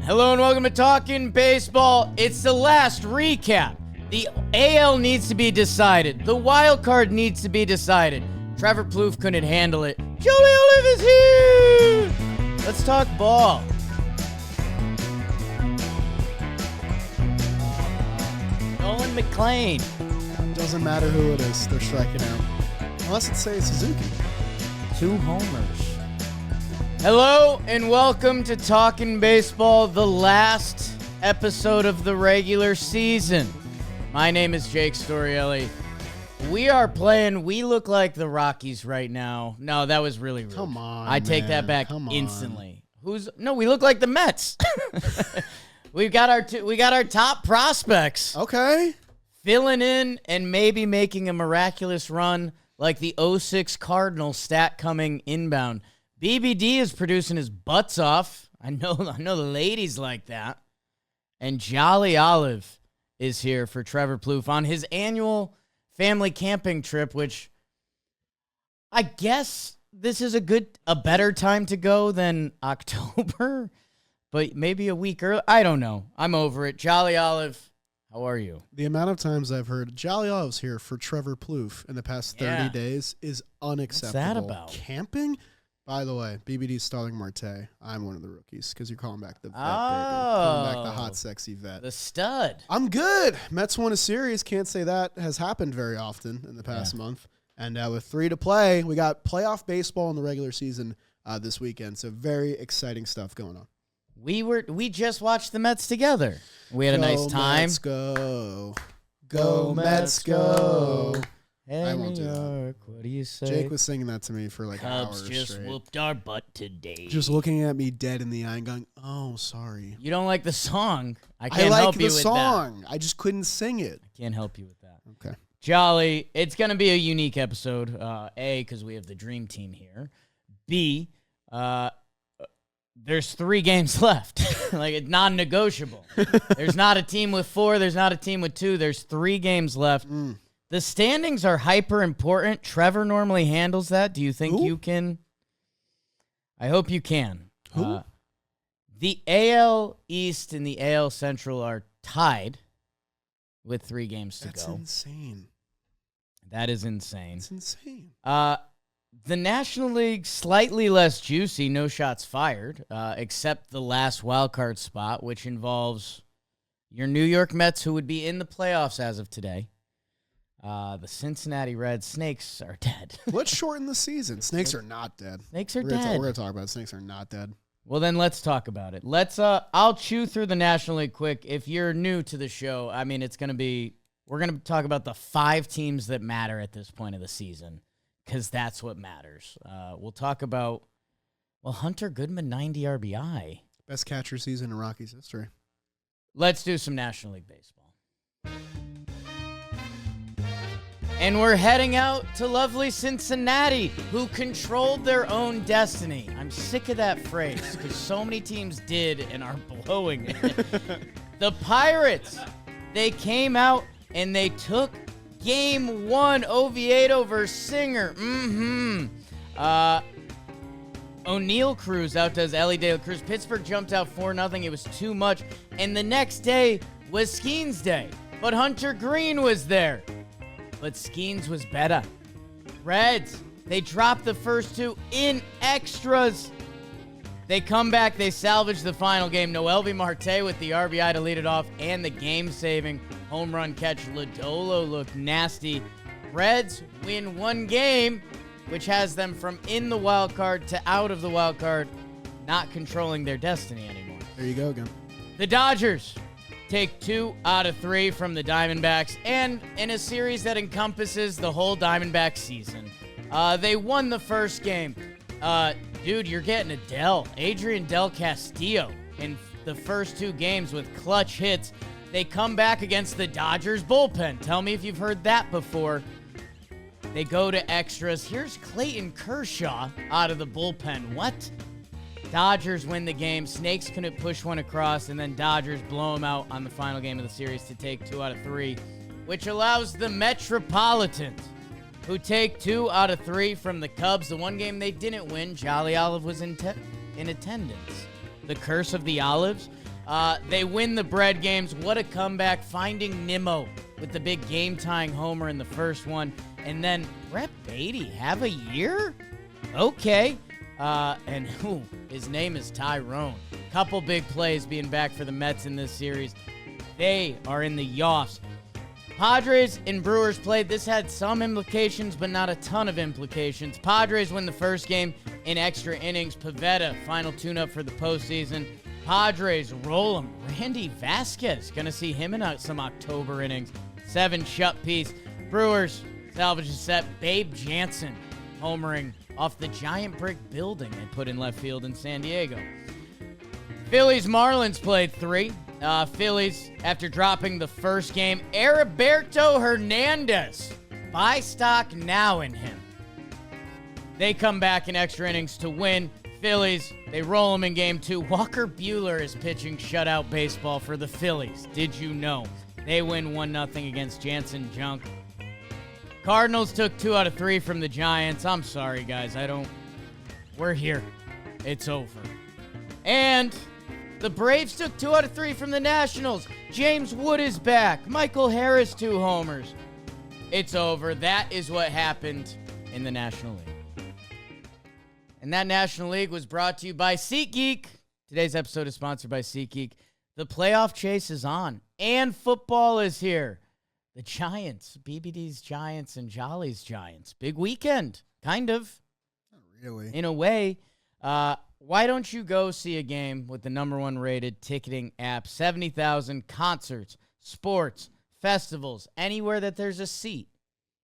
Hello and welcome to Talkin Baseball. It's the last recap. The AL needs to be decided. The wild card needs to be decided. Trevor Plouffe couldn't handle it. Joey Olive is here. Let's talk ball. Nolan McClain. Doesn't matter who it is, they're striking out. Unless it's, say, Suzuki. 2 homers. Hello and welcome to Talkin Baseball, the last episode of the regular season. My name is Jake Storielli. We are playing, we look like the Rockies right now. No, that was really rude. Come on, I take that back Come instantly. No, we look like the Mets. we got our top prospects. Okay. Filling in and maybe making a miraculous run like the 06 Cardinals stat coming inbound. BBD is producing his butts off. I know the ladies like that. And Jolly Olive is here for Trevor Plouffe on his annual family camping trip, which I guess this is a better time to go than October, but maybe a week early. I don't know. I'm over it. Jolly Olive, how are you? The amount of times I've heard Jolly Olive's here for Trevor Plouffe in the past 30 days is unacceptable. What's that about? Camping? By the way, BBD's Starling Marte. I'm one of the rookies because you're calling back the vet, baby. Oh. Calling back the hot, sexy vet. The stud. I'm good. Mets won a series. Can't say that has happened very often in the past month. And with 3 to play, we got playoff baseball in the regular season this weekend. So very exciting stuff going on. We just watched the Mets together. We had a nice time. Mets go. Go Mets go. Hey, I won't do New that. York, what do you say? Jake was singing that to me for like Cubs hours just straight. whooped our butt today. Just looking at me dead in the eye and going, "Oh, sorry." You don't like the song. I can't help you with that. I like the song. I just couldn't sing it. I can't help you with that. Okay. Jolly, it's going to be a unique episode. A, because we have the dream team here. B, there's 3 games left. Like, it's non-negotiable. There's not a team with 4. There's not a team with 2. There's 3 games left. The standings are hyper important. Trevor normally handles that. Do you think you can? I hope you can. Who? The AL East and the AL Central are tied with 3 games to That's go. insane. That is insane. That's insane. The National League, slightly less juicy, no shots fired, except the last wild card spot, which involves your New York Mets, who would be in the playoffs as of today. The Cincinnati Red Snakes are dead. Let's shorten the season. Snakes are not dead. Snakes are We're dead. going to talk about it. Snakes are not dead. Well, then let's talk about it. I'll chew through the National League quick. If you're new to the show, I mean, we're going to talk about the 5 teams that matter at this point of the season, because that's what matters. We'll talk about, Hunter Goodman, 90 RBI. Best catcher season in Rockies history. Let's do some National League baseball. And we're heading out to lovely Cincinnati, who controlled their own destiny. I'm sick of that phrase because so many teams did and are blowing it. The Pirates, they came out and they took Game 1, Oviedo versus Singer. O'Neill Cruz outdoes Ellie De La Cruz. Pittsburgh jumped out 4-0. It was too much. And the next day was Skeens Day. But Hunter Green was there. But Skeens was better. Reds, they dropped the first 2 in extras. They come back, they salvage the final game. Noelvi Marte with the RBI to lead it off and the game-saving home run catch. Lodolo looked nasty. Reds win 1 game, which has them from in the wild card to out of the wild card, not controlling their destiny anymore. There you go again. The Dodgers take 2 out of 3 from the Diamondbacks, and in a series that encompasses the whole Diamondback season. They won the first game. Dude, you're getting Adrian Del Castillo in the first 2 games with clutch hits. They come back against the Dodgers bullpen. Tell me if you've heard that before. They go to extras. Here's Clayton Kershaw out of the bullpen. What? Dodgers win the game. Snakes couldn't push one across, and then Dodgers blow them out on the final game of the series to take 2 out of 3, which allows the Metropolitans, who take 2 out of 3 from the Cubs. The one game they didn't win, Jolly Olive was in attendance. The curse of the Olives. They win the bread games. What a comeback. Finding Nimmo with the big game-tying homer in the first one. And then Brett Beatty, have a year? Okay. And his name is Tyrone. Couple big plays being back for the Mets in this series. They are in the Yoffs. Padres and Brewers played. This had some implications, but not a ton of implications. Padres win the first game in extra innings. Pivetta, final tune-up for the postseason. Padres roll him. Randy Vasquez, going to see him in some October innings. 7 shut piece. Brewers salvage a set. Babe Jansen homering off the giant brick building they put in left field in San Diego. Phillies Marlins played 3. Phillies, after dropping the first game, Heriberto Hernandez. Buy stock now in him. They come back in extra innings to win. Phillies, they roll him in game 2. Walker Buehler is pitching shutout baseball for the Phillies. Did you know? They win 1-0 against Jansen Junk. Cardinals took 2 out of 3 from the Giants. I'm sorry, guys. We're here. It's over. And the Braves took 2 out of 3 from the Nationals. James Wood is back. Michael Harris, 2 homers. It's over. That is what happened in the National League. And that National League was brought to you by SeatGeek. Today's episode is sponsored by SeatGeek. The playoff chase is on, and football is here. The Giants, BBD's Giants and Jolly's Giants. Big weekend, kind of. Not really. In a way. Why don't you go see a game with the #1 rated ticketing app? 70,000 concerts, sports, festivals, anywhere that there's a seat.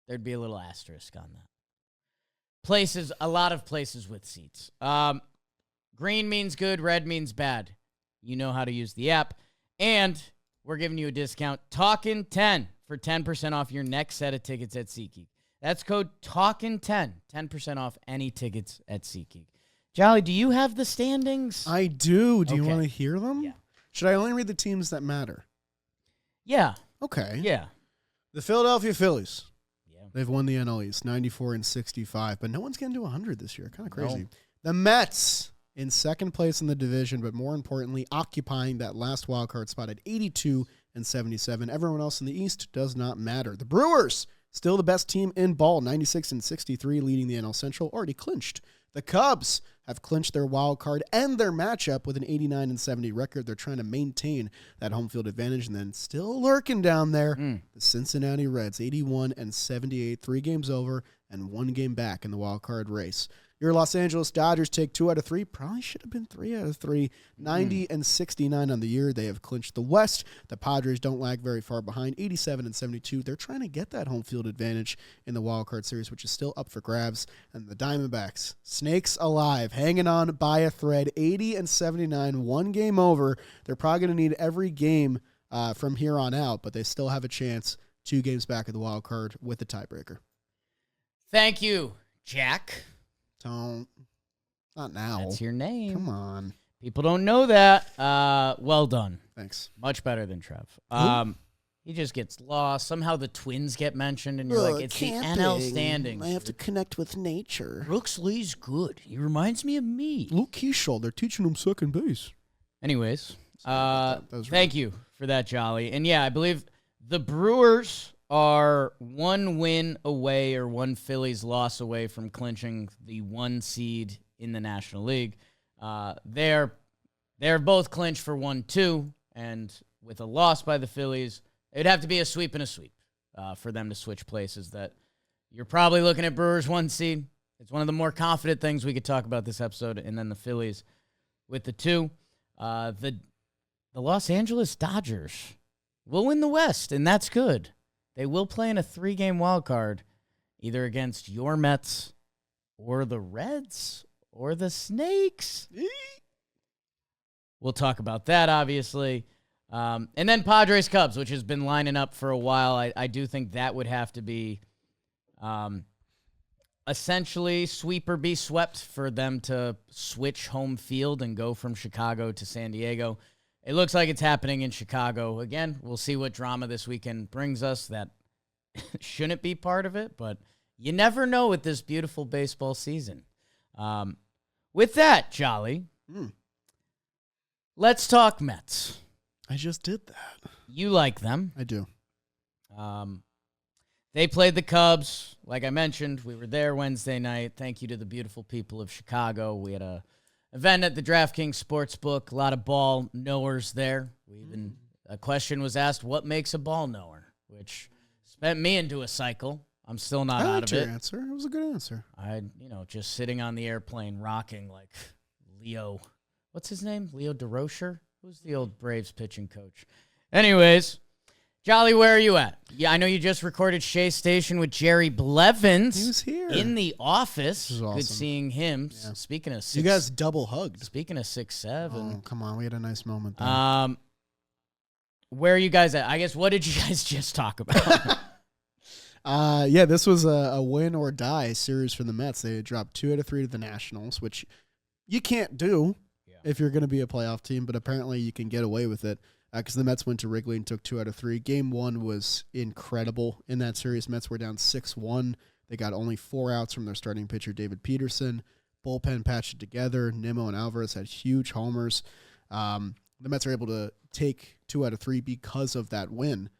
There'd be a little asterisk on that. Places, a lot of places with seats. Green means good, red means bad. You know how to use the app. And we're giving you a discount, Talkin10, for 10% off your next set of tickets at SeatGeek. That's code Talkin10, 10% off any tickets at SeatGeek. Jolly, do you have the standings? I do. Do you Okay. want to hear them? Yeah. Should I only read the teams that matter? Yeah. Okay. Yeah. The Philadelphia Phillies. Yeah. They've won the NL East, 94-65, but no one's getting to 100 this year. Kind of crazy. No. The Mets in second place in the division, but more importantly, occupying that last wild card spot at 82-77. Everyone else in the East does not matter. The Brewers, still the best team in ball, 96-63, leading the NL Central, already clinched. The Cubs have clinched their wild card and their matchup with an 89-70 record. They're trying to maintain that home field advantage, and then still lurking down there, the Cincinnati Reds, 81-78, 3 games over and 1 game back in the wild card race. Your Los Angeles Dodgers take 2 out of 3. Probably should have been 3 out of 3. 90-69 on the year. They have clinched the West. The Padres don't lag very far behind, 87-72. They're trying to get that home field advantage in the wild card series, which is still up for grabs. And the Diamondbacks, snakes alive, hanging on by a thread, 80-79, 1 game over. They're probably going to need every game from here on out, but they still have a chance 2 games back at the wild card with the tiebreaker. Thank you, Jack. Don't. Not now. That's your name. Come on. People don't know that. Well done. Thanks. Much better than Trev. He just gets lost. Somehow the Twins get mentioned, and you're like, it's the NL standings. I have to connect with nature. Brooks Lee's good. He reminds me of me. Luke Keeschall, they're teaching him second base. Anyways, that was thank you for that, Jolly. And yeah, I believe the Brewers are 1 win away or 1 Phillies loss away from clinching the 1 seed in the National League. They're both clinched for 1-2, and with a loss by the Phillies, it'd have to be a sweep and a sweep for them to switch places. That you're probably looking at Brewers 1 seed. It's one of the more confident things we could talk about this episode, and then the Phillies with the 2. The Los Angeles Dodgers will win the West, and that's good. They will play in a 3-game wild card, either against your Mets or the Reds or the Snakes. We'll talk about that, obviously. And then Padres-Cubs, which has been lining up for a while. I do think that would have to be essentially sweep or be swept for them to switch home field and go from Chicago to San Diego. It looks like it's happening in Chicago. Again, we'll see what drama this weekend brings us. That shouldn't be part of it, but you never know with this beautiful baseball season. With that, Jolly, Let's talk Mets. I just did that. You like them. I do. They played the Cubs. Like I mentioned, we were there Wednesday night. Thank you to the beautiful people of Chicago. We had a event at the DraftKings Sportsbook. A lot of ball knowers there. A question was asked, what makes a ball knower? Which spent me into a cycle. I'm still not out of it. Answer. It was a good answer. Just sitting on the airplane rocking like Leo. What's his name? Leo DeRocher? Who's the old Braves pitching coach? Anyways, Jolly, where are you at? Yeah, I know you just recorded Shea Station with Jerry Blevins. He was here. In the office. This is awesome. Good seeing him. Yeah. Speaking of 6'7". You guys double hugged. Speaking of 6'7". Oh, come on. We had a nice moment there. Where are you guys at? I guess, what did you guys just talk about? This was a win or die series for the Mets. They dropped 2 out of 3 to the Nationals, which you can't do if you're going to be a playoff team, but apparently you can get away with it because the Mets went to Wrigley and took 2 out of 3. Game 1 was incredible in that series. Mets were down 6-1. They got only 4 outs from their starting pitcher, David Peterson. Bullpen patched it together. Nimmo and Alvarez had huge homers. The Mets are able to take 2 out of 3 because of that win.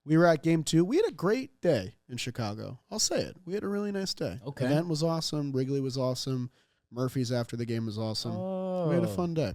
We were at Game 2. We had a great day in Chicago. I'll say it. We had a really nice day. Okay. The event was awesome. Wrigley was awesome. Murphy's after the game was awesome. Oh. We had a fun day.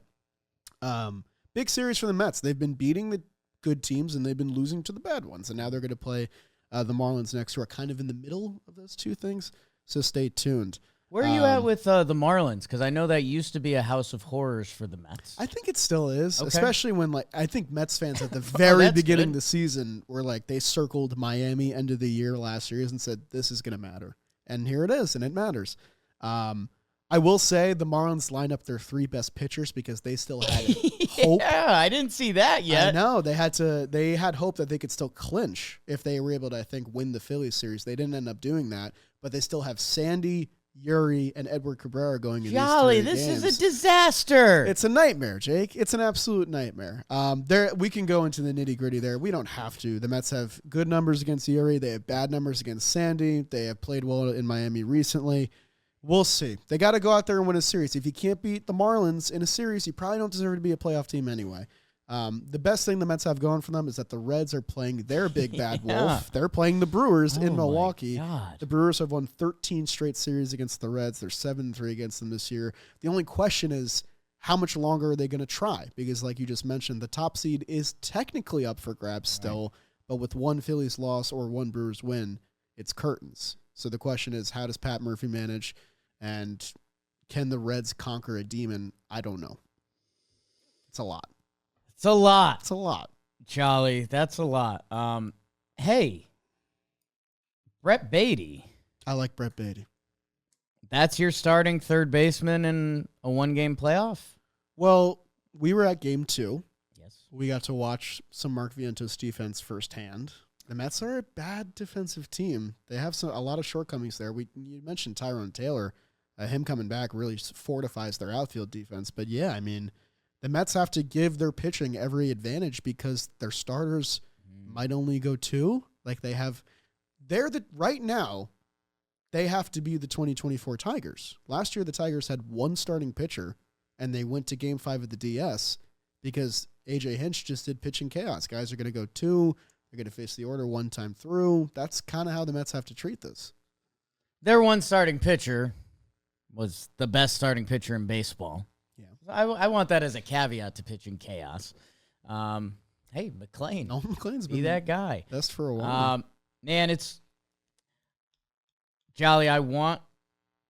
Big series for the Mets. They've been beating the good teams, and they've been losing to the bad ones. And now they're going to play the Marlins next, who are kind of in the middle of those two things. So stay tuned. Where are you at with the Marlins? Because I know that used to be a house of horrors for the Mets. I think it still is, Okay. especially when I think Mets fans at the very beginning good. of the season were they circled Miami end of the year last year and said, this is going to matter. And here it is, and it matters. I will say the Marlins line up their 3 best pitchers because they still had hope. Yeah, I didn't see that yet. I know. They had hope that they could still clinch if they were able to, I think, win the Phillies series. They didn't end up doing that, but they still have Sandy, Yuri, and Edward Cabrera going in Jolly, these 3 this games. is a disaster. It's a nightmare, Jake. It's an absolute nightmare. We can go into the nitty-gritty there. We don't have to. The Mets have good numbers against Yuri. They have bad numbers against Sandy. They have played well in Miami recently. We'll see. They got to go out there and win a series. If you can't beat the Marlins in a series, you probably don't deserve to be a playoff team anyway. The best thing the Mets have going for them is that the Reds are playing their big bad wolf. They're playing the Brewers in Milwaukee. The Brewers have won 13 straight series against the Reds. They're 7-3 against them this year. The only question is, how much longer are they going to try? Because like you just mentioned, the top seed is technically up for grabs still, but with 1 Phillies loss or 1 Brewers win, it's curtains. So the question is, how does Pat Murphy manage? And can the Reds conquer a demon? I don't know. It's a lot. It's a lot. It's a lot. Jolly, that's a lot. Hey, Brett Beatty. I like Brett Beatty. That's your starting third baseman in a 1-game playoff? Well, we were at Game 2. Yes. We got to watch some Mark Vientos defense firsthand. The Mets are a bad defensive team. They have a lot of shortcomings there. You mentioned Tyrone Taylor. Him coming back really fortifies their outfield defense. But, yeah, I mean, the Mets have to give their pitching every advantage because their starters might only go 2. Right now, they have to be the 2024 Tigers. Last year, the Tigers had 1 starting pitcher, and they went to Game 5 of the DS because A.J. Hinch just did pitching chaos. Guys are going to go 2. They're going to face the order 1 time through. That's kind of how the Mets have to treat this. Their 1 starting pitcher was the best starting pitcher in baseball. Yeah, I want that as a caveat to pitching chaos. Hey, McClain. No, McClain's be been that guy. Best for a while. Man, it's Jolly.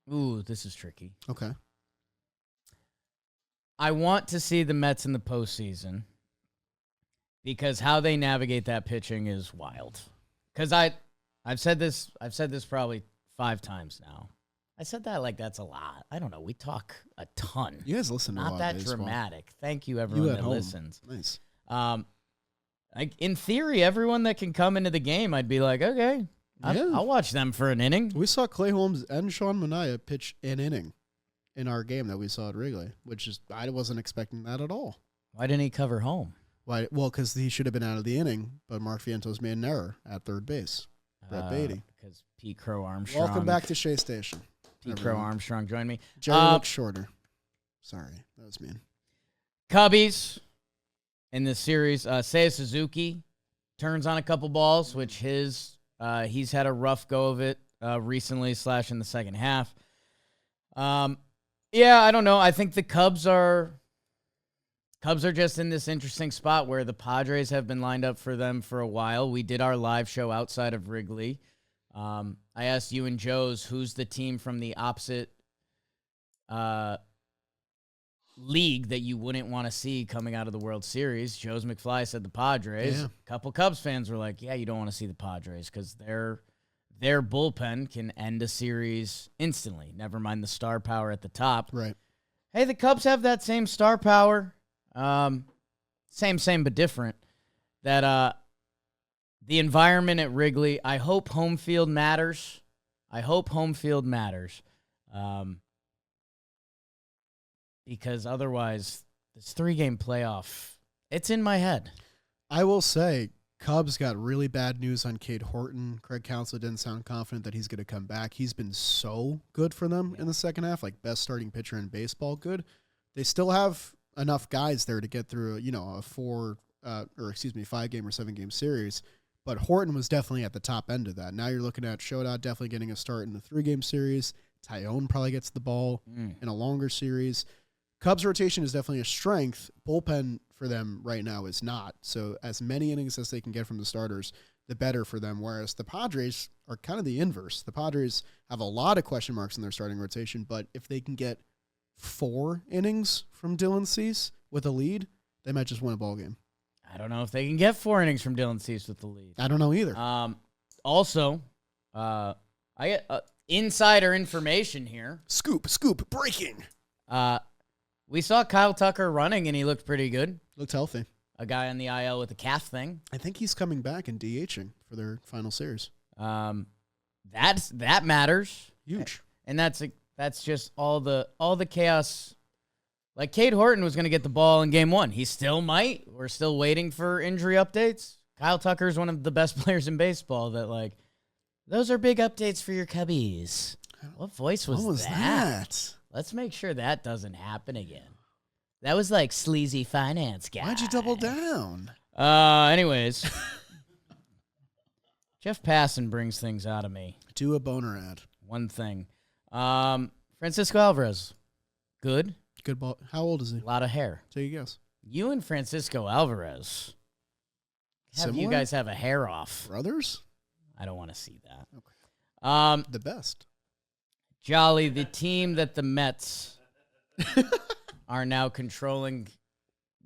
This is tricky. Okay. I want to see the Mets in the postseason because how they navigate that pitching is wild. Because I've said this probably 5 times now. I said that like that's a lot. I don't know. We talk a ton. You guys listen to a lot Not of that baseball. dramatic. Thank you, everyone that listens. Nice. In theory, everyone that can come into the game, I'd be like, okay, I'll watch them for an inning. We saw Clay Holmes and Sean Manaea pitch an inning in our game that we saw at Wrigley, which is I wasn't expecting that at all. Why didn't he cover home? Why? Well, because he should have been out of the inning, but Mark Vientos made an error at third base. Brett Beatty. Because Pete Crow Armstrong. Welcome back to Shea Station. Pete Crow Armstrong joined me. Jerry looks shorter. Sorry, that was mean. Cubbies in this series, Seiya Suzuki turns on a couple balls, which he's had a rough go of it recently / in the second half. Yeah, I don't know. I think the Cubs are just in this interesting spot where the Padres have been lined up for them for a while. We did our live show outside of Wrigley. I asked you and Joe's who's the team from the opposite league that you wouldn't want to see coming out of the World Series. Joe's McFly said the Padres. Yeah. A couple Cubs fans were like, yeah, you don't want to see the Padres because their bullpen can end a series instantly. Never mind the star power at the top. Right. Hey, the Cubs have that same star power. Same, but different. That the environment at Wrigley, I hope home field matters. Because otherwise, this 3-game playoff, it's in my head. I will say, Cubs got really bad news on Cade Horton. Craig Counsell didn't sound confident that he's going to come back. He's been so good for them in the second half, like best starting pitcher in baseball. Good. They still have enough guys there to get through, a 5-game or 7-game series. But Horton was definitely at the top end of that. Now you're looking at Shoda definitely getting a start in the 3-game series. Tyone probably gets the ball in a longer series. Cubs rotation is definitely a strength. Bullpen for them right now is not. So as many innings as they can get from the starters, the better for them. Whereas the Padres are kind of the inverse. The Padres have a lot of question marks in their starting rotation, but if they can get 4 innings from Dylan Cease with a lead, they might just win a ball game. I don't know if they can get 4 innings from Dylan Cease with the lead. I don't know either. Also, I get insider information here. Scoop, breaking. We saw Kyle Tucker running, and he looked pretty good. Looked healthy. A guy on the IL with a calf thing. I think he's coming back and DHing for their final series. That matters. Huge. And that's just all the chaos. Like, Cade Horton was going to get the ball in game 1. He still might. We're still waiting for injury updates. Kyle Tucker is one of the best players in baseball those are big updates for your Cubbies. What voice was that? Let's make sure that doesn't happen again. That was like sleazy finance guy. Why'd you double down? Anyways. Jeff Passan brings things out of me. Do a boner ad. One thing. Francisco Alvarez. Good. Good ball. How old is he? A lot of hair. Take a guess. You and Francisco Alvarez. You guys have a hair off. Brothers? I don't want to see that. Okay. The best. Jolly, the team that the Mets are now controlling.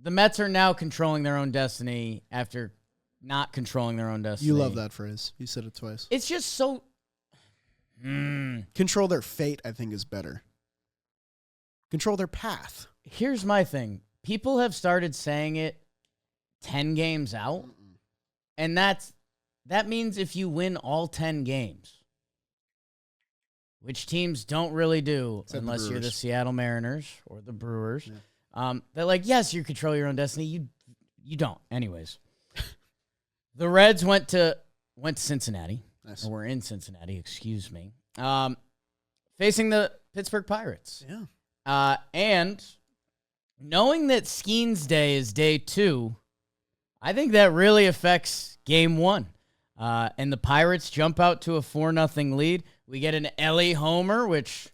The Mets are now controlling their own destiny after not controlling their own destiny. You love that phrase. You said it twice. It's just so... Control their fate, I think, is better. Control their path. Here's my thing. People have started saying it 10 games out, and that means if you win all 10 games, which teams don't really do unless you're the Seattle Mariners or the Brewers. Yeah. They're like, yes, you control your own destiny. You don't. Anyways, the Reds went to Cincinnati. Nice. Or were in Cincinnati, excuse me. Facing the Pittsburgh Pirates. Yeah. And knowing that Skeens Day is day 2, I think that really affects game 1. And the Pirates jump out to a 4-0 lead. We get an Ellie homer, which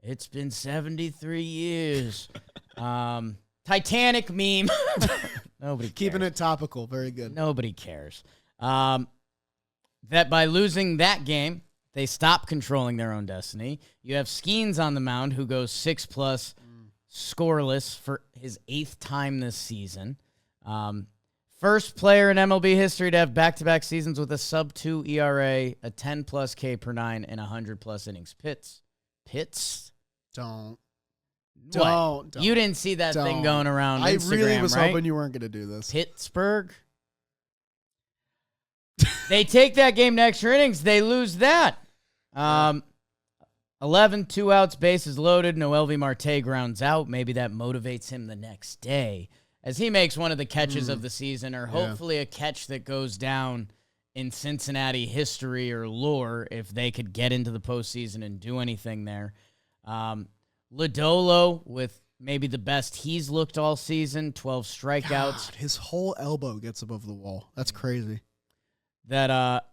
it's been 73 years. Titanic meme. Nobody cares. Keeping it topical. Very good. Nobody cares. That by losing that game, they stop controlling their own destiny. You have Skeens on the mound who goes 6+ scoreless for his 8th time this season. First player in MLB history to have back-to-back seasons with a sub-2 ERA, a 10+ K per 9, and 100+ innings. Pitts? Don't. You didn't see that thing going around Instagram, I really was right? hoping you weren't going to do this. Pittsburgh? They take that game to extra innings. They lose that. 11 2-outs, bases loaded. Noelvi Marte grounds out. Maybe that motivates him the next day as he makes one of the catches of the season, or hopefully a catch that goes down in Cincinnati history or lore if they could get into the postseason and do anything there. Lodolo with maybe the best he's looked all season, 12 strikeouts. God, his whole elbow gets above the wall. That's crazy. That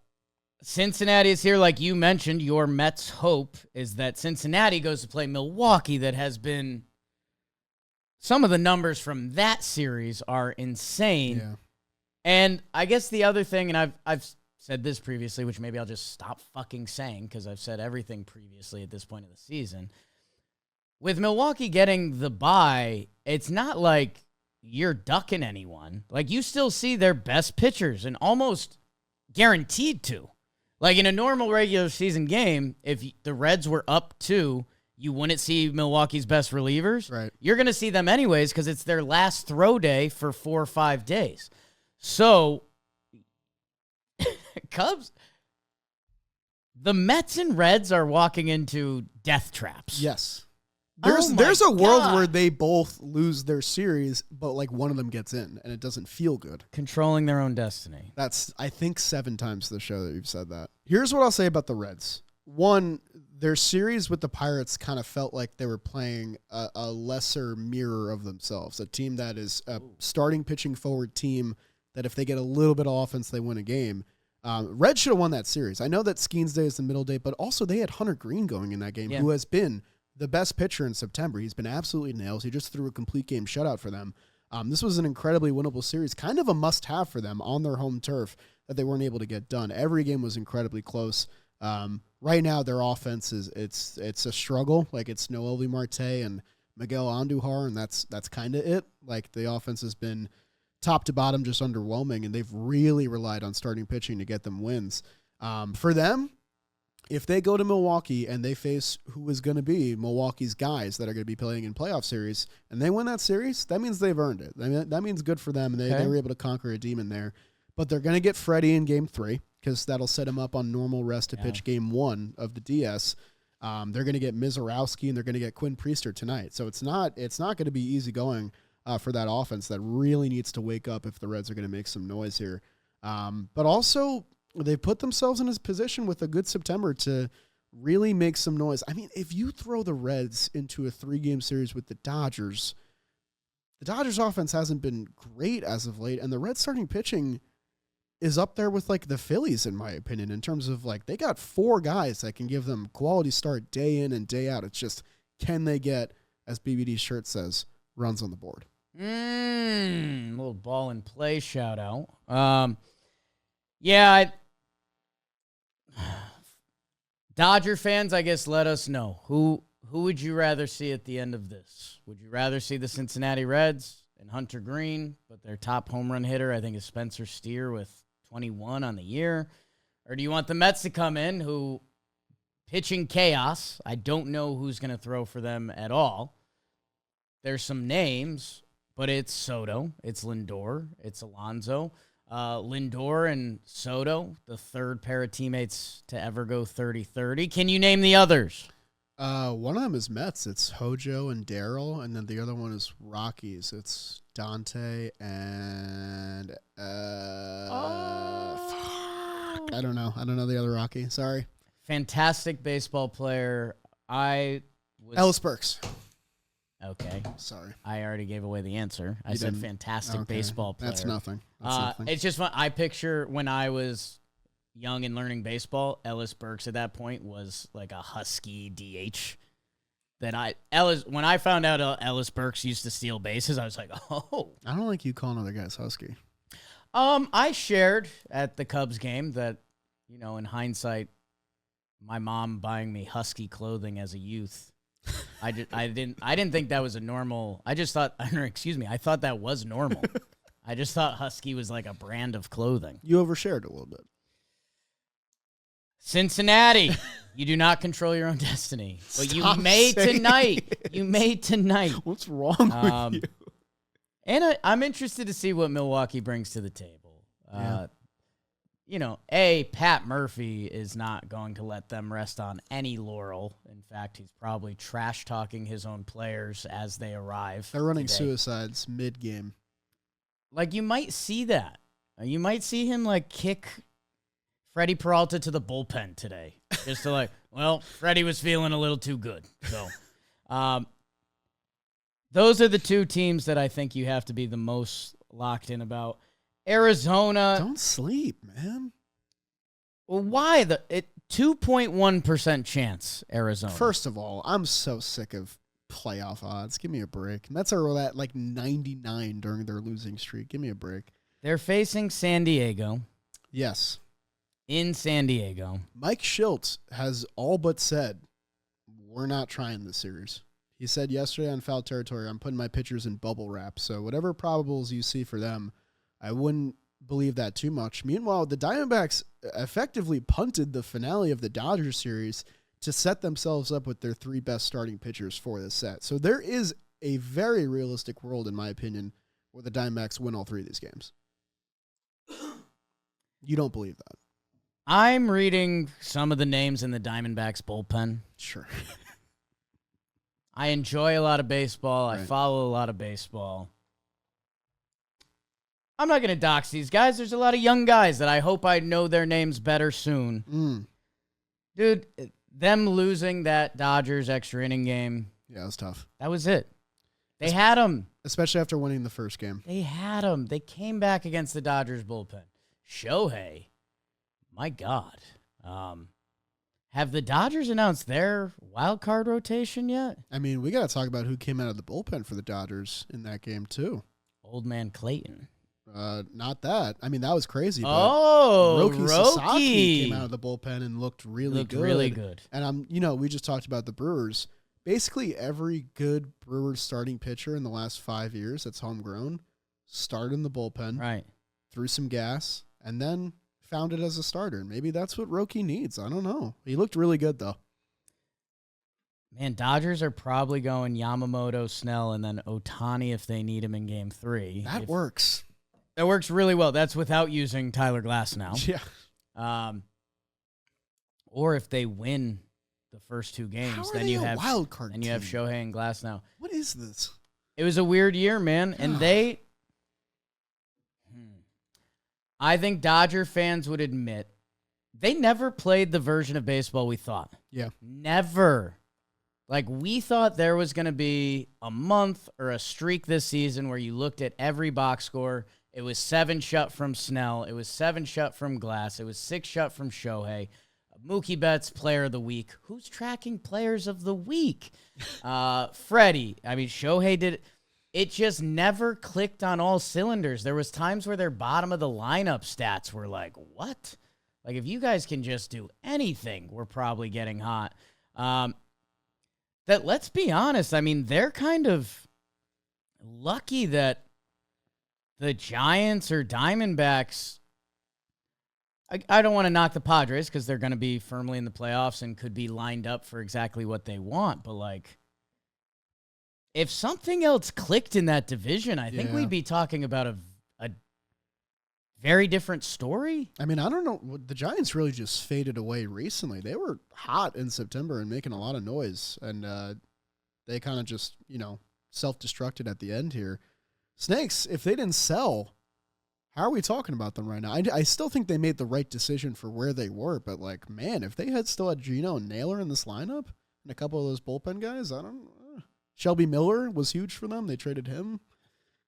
Cincinnati is here, like you mentioned. Your Mets' hope is that Cincinnati goes to play Milwaukee, that has been... Some of the numbers from that series are insane. Yeah. And I guess the other thing, and I've said this previously, which maybe I'll just stop fucking saying because I've said everything previously at this point of the season. With Milwaukee getting the bye, it's not like you're ducking anyone. Like, you still see their best pitchers and almost guaranteed to. Like, in a normal regular season game, if the Reds were up 2, you wouldn't see Milwaukee's best relievers. Right. You're going to see them anyways because it's their last throw day for 4 or 5 days. So, Cubs, the Mets and Reds are walking into death traps. Yes. Oh There's a world God. where they both lose their series, but like one of them gets in, and it doesn't feel good. Controlling their own destiny. That's, I think, 7 times the show that you've said that. Here's what I'll say about the Reds. One, their series with the Pirates kind of felt like they were playing a lesser mirror of themselves, a team that is a starting pitching forward team that if they get a little bit of offense, they win a game. Reds should have won that series. I know that Skeens Day is the middle day, but also they had Hunter Green going in that game, who has been the best pitcher in September. He's been absolutely nails. He just threw a complete game shutout for them. This was an incredibly winnable series, kind of a must-have for them on their home turf that they weren't able to get done. Every game was incredibly close. Right now, their offense it's a struggle. Like, it's Noelvi Marte and Miguel Andujar, and that's kind of it. Like, the offense has been top to bottom just underwhelming, and they've really relied on starting pitching to get them wins. For them, if they go to Milwaukee and they face who is going to be Milwaukee's guys that are going to be playing in playoff series, and they win that series, that means they've earned it. I mean, that means good for them, and they were able to conquer a demon there. But they're going to get Freddie in Game 3 because that'll set him up on normal rest to pitch Game 1 of the DS. They're going to get Mizorowski, and they're going to get Quinn Priester tonight. So it's not going to be easy going for that offense that really needs to wake up if the Reds are going to make some noise here. But also, they put themselves in a position with a good September to really make some noise. I mean, if you throw the Reds into a 3-game series with the Dodgers offense hasn't been great as of late, and the Reds starting pitching is up there with like the Phillies, in my opinion, in terms of like they got 4 guys that can give them quality start day in and day out. It's just, can they get, as BBD's shirt says, runs on the board? Little ball and play shout out. Dodger fans, I guess, let us know. Who would you rather see at the end of this? Would you rather see the Cincinnati Reds and Hunter Green, but their top home run hitter, I think, is Spencer Steer with 21 on the year? Or do you want the Mets to come in, who pitching chaos? I don't know who's going to throw for them at all. There's some names, but it's Soto, it's Lindor, it's Alonso. Lindor and Soto, the third pair of teammates to ever go 30-30. Can you name the others? One of them is Mets. It's Hojo and Darryl, and then the other one is Rockies. It's Dante and I don't know. I don't know the other Rocky. Sorry. Fantastic baseball player. Ellis Burks. Okay. Sorry. I already gave away the answer. I said fantastic baseball player. That's nothing. Nothing. It's just fun. I picture when I was young and learning baseball, Ellis Burks at that point was like a husky DH. When I found out Ellis Burks used to steal bases, I was like, oh. I don't like you calling other guys husky. I shared at the Cubs game that, in hindsight, my mom buying me husky clothing as a youth. I didn't think that was a normal. I just thought, I thought that was normal. I just thought husky was like a brand of clothing. You overshared a little bit. Cincinnati, you do not control your own destiny. But you may tonight. You may tonight. What's wrong with you? And I'm interested to see what Milwaukee brings to the table. Pat Murphy is not going to let them rest on any laurel. In fact, he's probably trash-talking his own players as they arrive. They're running today. suicides mid-game. Like, you might see that. You might see him, kick Freddie Peralta to the bullpen today. Just to Freddie was feeling a little too good. So, those are the two teams that I think you have to be the most locked in about. Arizona. Don't sleep, man. Well, why 2.1% chance, Arizona? First of all, I'm so sick of playoff odds. Give me a break. Mets are at like 99 during their losing streak. Give me a break. They're facing San Diego. Yes. In San Diego. Mike Shildt has all but said, we're not trying this series. He said yesterday on Foul Territory, I'm putting my pitchers in bubble wrap. So whatever probables you see for them, I wouldn't believe that too much. Meanwhile, the Diamondbacks effectively punted the finale of the Dodgers series to set themselves up with their three best starting pitchers for this set. So there is a very realistic world, in my opinion, where the Diamondbacks win all three of these games. You don't believe that? I'm reading some of the names in the Diamondbacks bullpen. Sure. I enjoy a lot of baseball. Right. I follow a lot of baseball. I'm not going to dox these guys. There's a lot of young guys that I hope I know their names better soon. Dude, them losing that Dodgers extra inning game. Yeah, it was tough. That was it. They had them. Especially after winning the first game. They had them. They came back against the Dodgers bullpen. Shohei, my God. Have the Dodgers announced their wild card rotation yet? I mean, we got to talk about who came out of the bullpen for the Dodgers in that game, too. Old man Clayton. Not that. I mean, that was crazy. But Roki Sasaki came out of the bullpen and looked really good. Really good. And we just talked about the Brewers. Basically, every good Brewers starting pitcher in the last 5 years that's homegrown started in the bullpen, Right? threw some gas, and then found it as a starter. Maybe that's what Roki needs. I don't know. He looked really good, though. Man, Dodgers are probably going Yamamoto, Snell, and then Ohtani if they need him in Game 3. That works. That works really well. That's without using Tyler Glass now. Yeah. Or if they win the first two games, then you have wild card. and you have Shohei and Glass now. What is this? It was a weird year, man, and I think Dodger fans would admit they never played the version of baseball we thought. Yeah. Never. Like, we thought there was going to be a month or a streak this season where you looked at every box score. It was 7 shut from Snell. It was 7 shut from Glass. It was 6 shut from Shohei. Mookie Betts, player of the week. Who's tracking players of the week? Freddie. I mean, Shohei did it. It just never clicked on all cylinders. There was times where their bottom of the lineup stats were like, what? Like, if you guys can just do anything, we're probably getting hot. That, let's be honest, I mean, they're kind of lucky that the Giants or Diamondbacks, I don't want to knock the Padres because they're going to be firmly in the playoffs and could be lined up for exactly what they want, but like, if something else clicked in that division, I think we'd be talking about a very different story. I mean, I don't know. The Giants really just faded away recently. They were hot in September and making a lot of noise, and they kind of just, self-destructed at the end here. Snakes, if they didn't sell, how are we talking about them right now? I still think they made the right decision for where they were, but, like, man, if they had still had Gino and Naylor in this lineup and a couple of those bullpen guys, I don't know. Shelby Miller was huge for them. They traded him.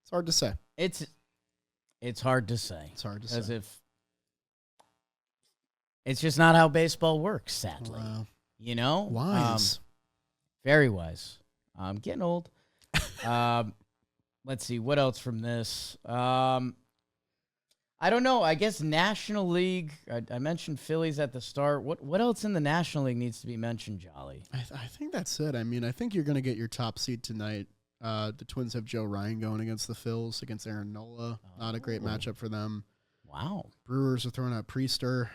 It's hard to say. It's hard to say. It's hard to say. As if it's just not how baseball works, sadly. Wow. Wise. Very wise. I'm getting old. Let's see. What else from this? I don't know. I guess National League. I mentioned Phillies at the start. What else in the National League needs to be mentioned, Jolly? I think that's it. I mean, I think you're going to get your top seed tonight. The Twins have Joe Ryan going against the Phils, against Aaron Nola. Not a great matchup for them. Wow. Brewers are throwing out Priester.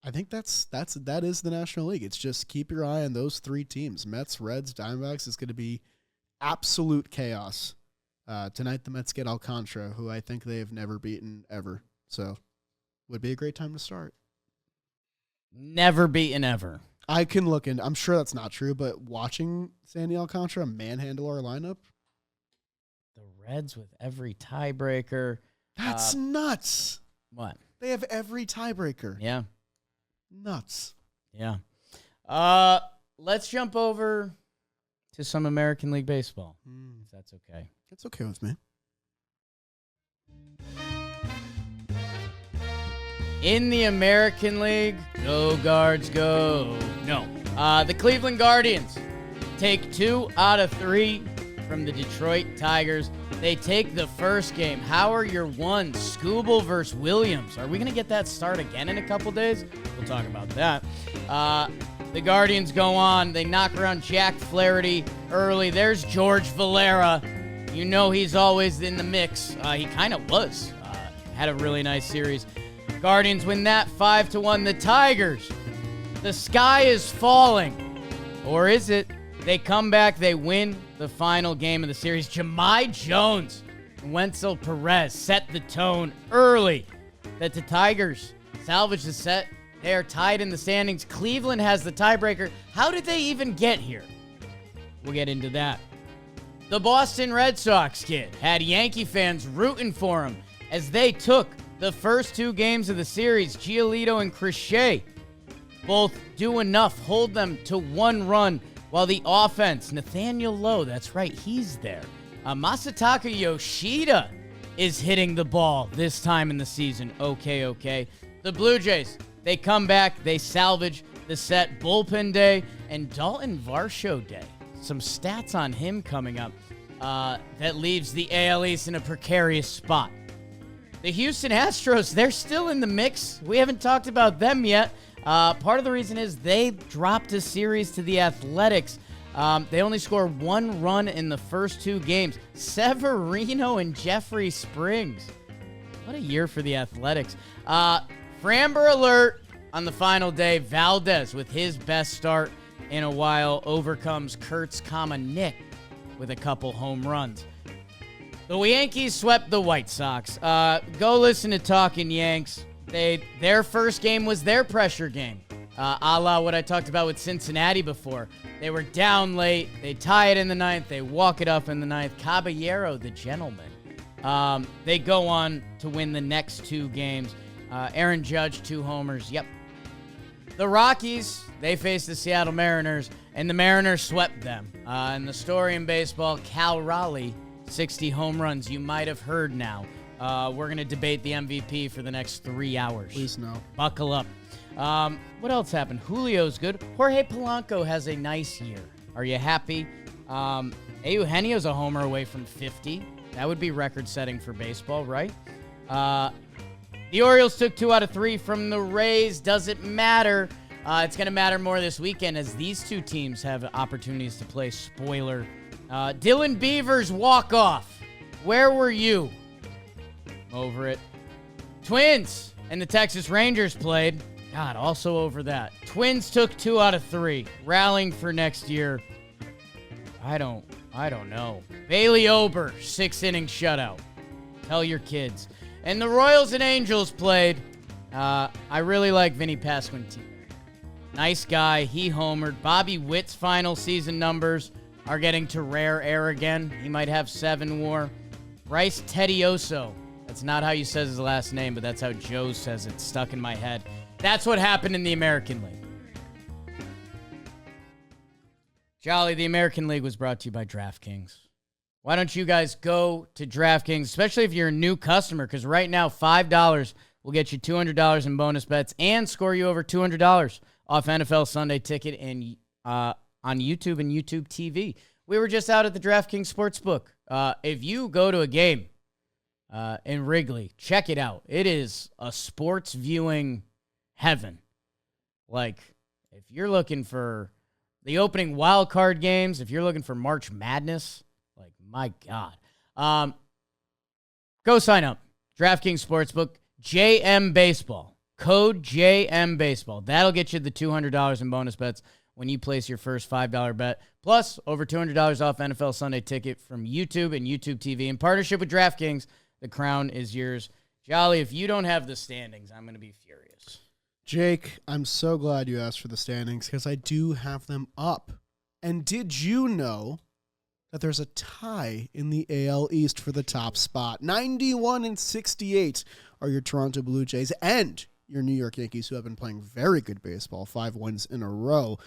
I think that is the National League. It's just keep your eye on those three teams. Mets, Reds, Diamondbacks. It's going to be absolute chaos. Tonight the Mets get Alcantara, who I think they have never beaten ever. So would be a great time to start. Never beaten ever. I can look in. I'm sure that's not true, but watching Sandy Alcantara manhandle our lineup. The Reds with every tiebreaker. That's nuts. What? They have every tiebreaker. Yeah. Nuts. Yeah. Let's jump over to to some American League Baseball. If that's okay. It's okay with me. In the American League, go Guards, go. No. The Cleveland Guardians take 2 out of 3 from the Detroit Tigers. They take the first game. How are your ones? Skubal versus Williams. Are we going to get that start again in a couple days? We'll talk about that. The Guardians go on. They knock around Jack Flaherty early. There's George Valera. You know he's always in the mix. He kind of was. Had a really nice series. Guardians win that 5-1. The Tigers. The sky is falling. Or is it? They come back. They win the final game of the series. Jahmai Jones and Wenzel Perez set the tone early that the Tigers salvage the set. They are tied in the standings. Cleveland has the tiebreaker. How did they even get here? We'll get into that. The Boston Red Sox kid had Yankee fans rooting for him as they took the first 2 games of the series. Giolito and Crochet both do enough, hold them to 1 run, while the offense, Nathaniel Lowe, that's right, he's there. Masataka Yoshida is hitting the ball this time in the season. Okay. The Blue Jays, they come back, they salvage the set. Bullpen day and Dalton Varsho day. Some stats on him coming up that leaves the AL East in a precarious spot. The Houston Astros, they're still in the mix. We haven't talked about them yet. Part of the reason is they dropped a series to the Athletics. They only score 1 run in the first 2 games. Severino and Jeffrey Springs. What a year for the Athletics. Framber alert on the final day. Valdez, with his best start in a while, overcomes Kurtz, Nick with a couple home runs. The Yankees swept the White Sox. Go listen to Talkin Yanks. Their first game was their pressure game, a la what I talked about with Cincinnati before. They were down late. They tie it in the 9th. They walk it up in the 9th. Caballero, the gentleman. They go on to win the next 2 games. Aaron Judge, 2 homers. Yep. The Rockies, they faced the Seattle Mariners, and the Mariners swept them. And the story in baseball, Cal Raleigh, 60 home runs. You might have heard now. We're going to debate the MVP for the next 3 hours. Please no. Buckle up. What else happened? Julio's good. Jorge Polanco has a nice year. Are you happy? Eugenio's a homer away from 50. That would be record-setting for baseball, right? The Orioles took 2 out of 3 from the Rays. Doesn't matter. It's going to matter more this weekend as these 2 teams have opportunities to play spoiler. Dylan Beavers walk-off. Where were you? Over it. Twins and the Texas Rangers played. God, also over that. Twins took 2 out of 3. Rallying for next year. I don't know. Bailey Ober, 6-inning shutout. Tell your kids. And the Royals and Angels played. I really like Vinny Pasquantino. Nice guy. He homered. Bobby Witt's final season numbers are getting to rare air again. He might have 7 WAR. Bryce Tedioso. That's not how you say his last name, but that's how Joe says it. Stuck in my head. That's what happened in the American League. Jolly, the American League was brought to you by DraftKings. Why don't you guys go to DraftKings, especially if you're a new customer, because right now, $5 will get you $200 in bonus bets and score you over $200 off NFL Sunday Ticket and on YouTube and YouTube TV. We were just out at the DraftKings Sportsbook. If you go to a game in Wrigley, check it out. It is a sports viewing heaven. Like, if you're looking for the opening wild card games, if you're looking for March Madness, like, my God. Go sign up. DraftKings Sportsbook, JM Baseball. Code JM Baseball. That'll get you the $200 in bonus bets when you place your first $5 bet. Plus, over $200 off NFL Sunday Ticket from YouTube and YouTube TV. In partnership with DraftKings, the crown is yours. Jolly, if you don't have the standings, I'm going to be furious. Jake, I'm so glad you asked for the standings because I do have them up. And did you know that there's a tie in the AL East for the top spot? 91-68 are your Toronto Blue Jays and your New York Yankees, who have been playing very good baseball, 5 wins in a row.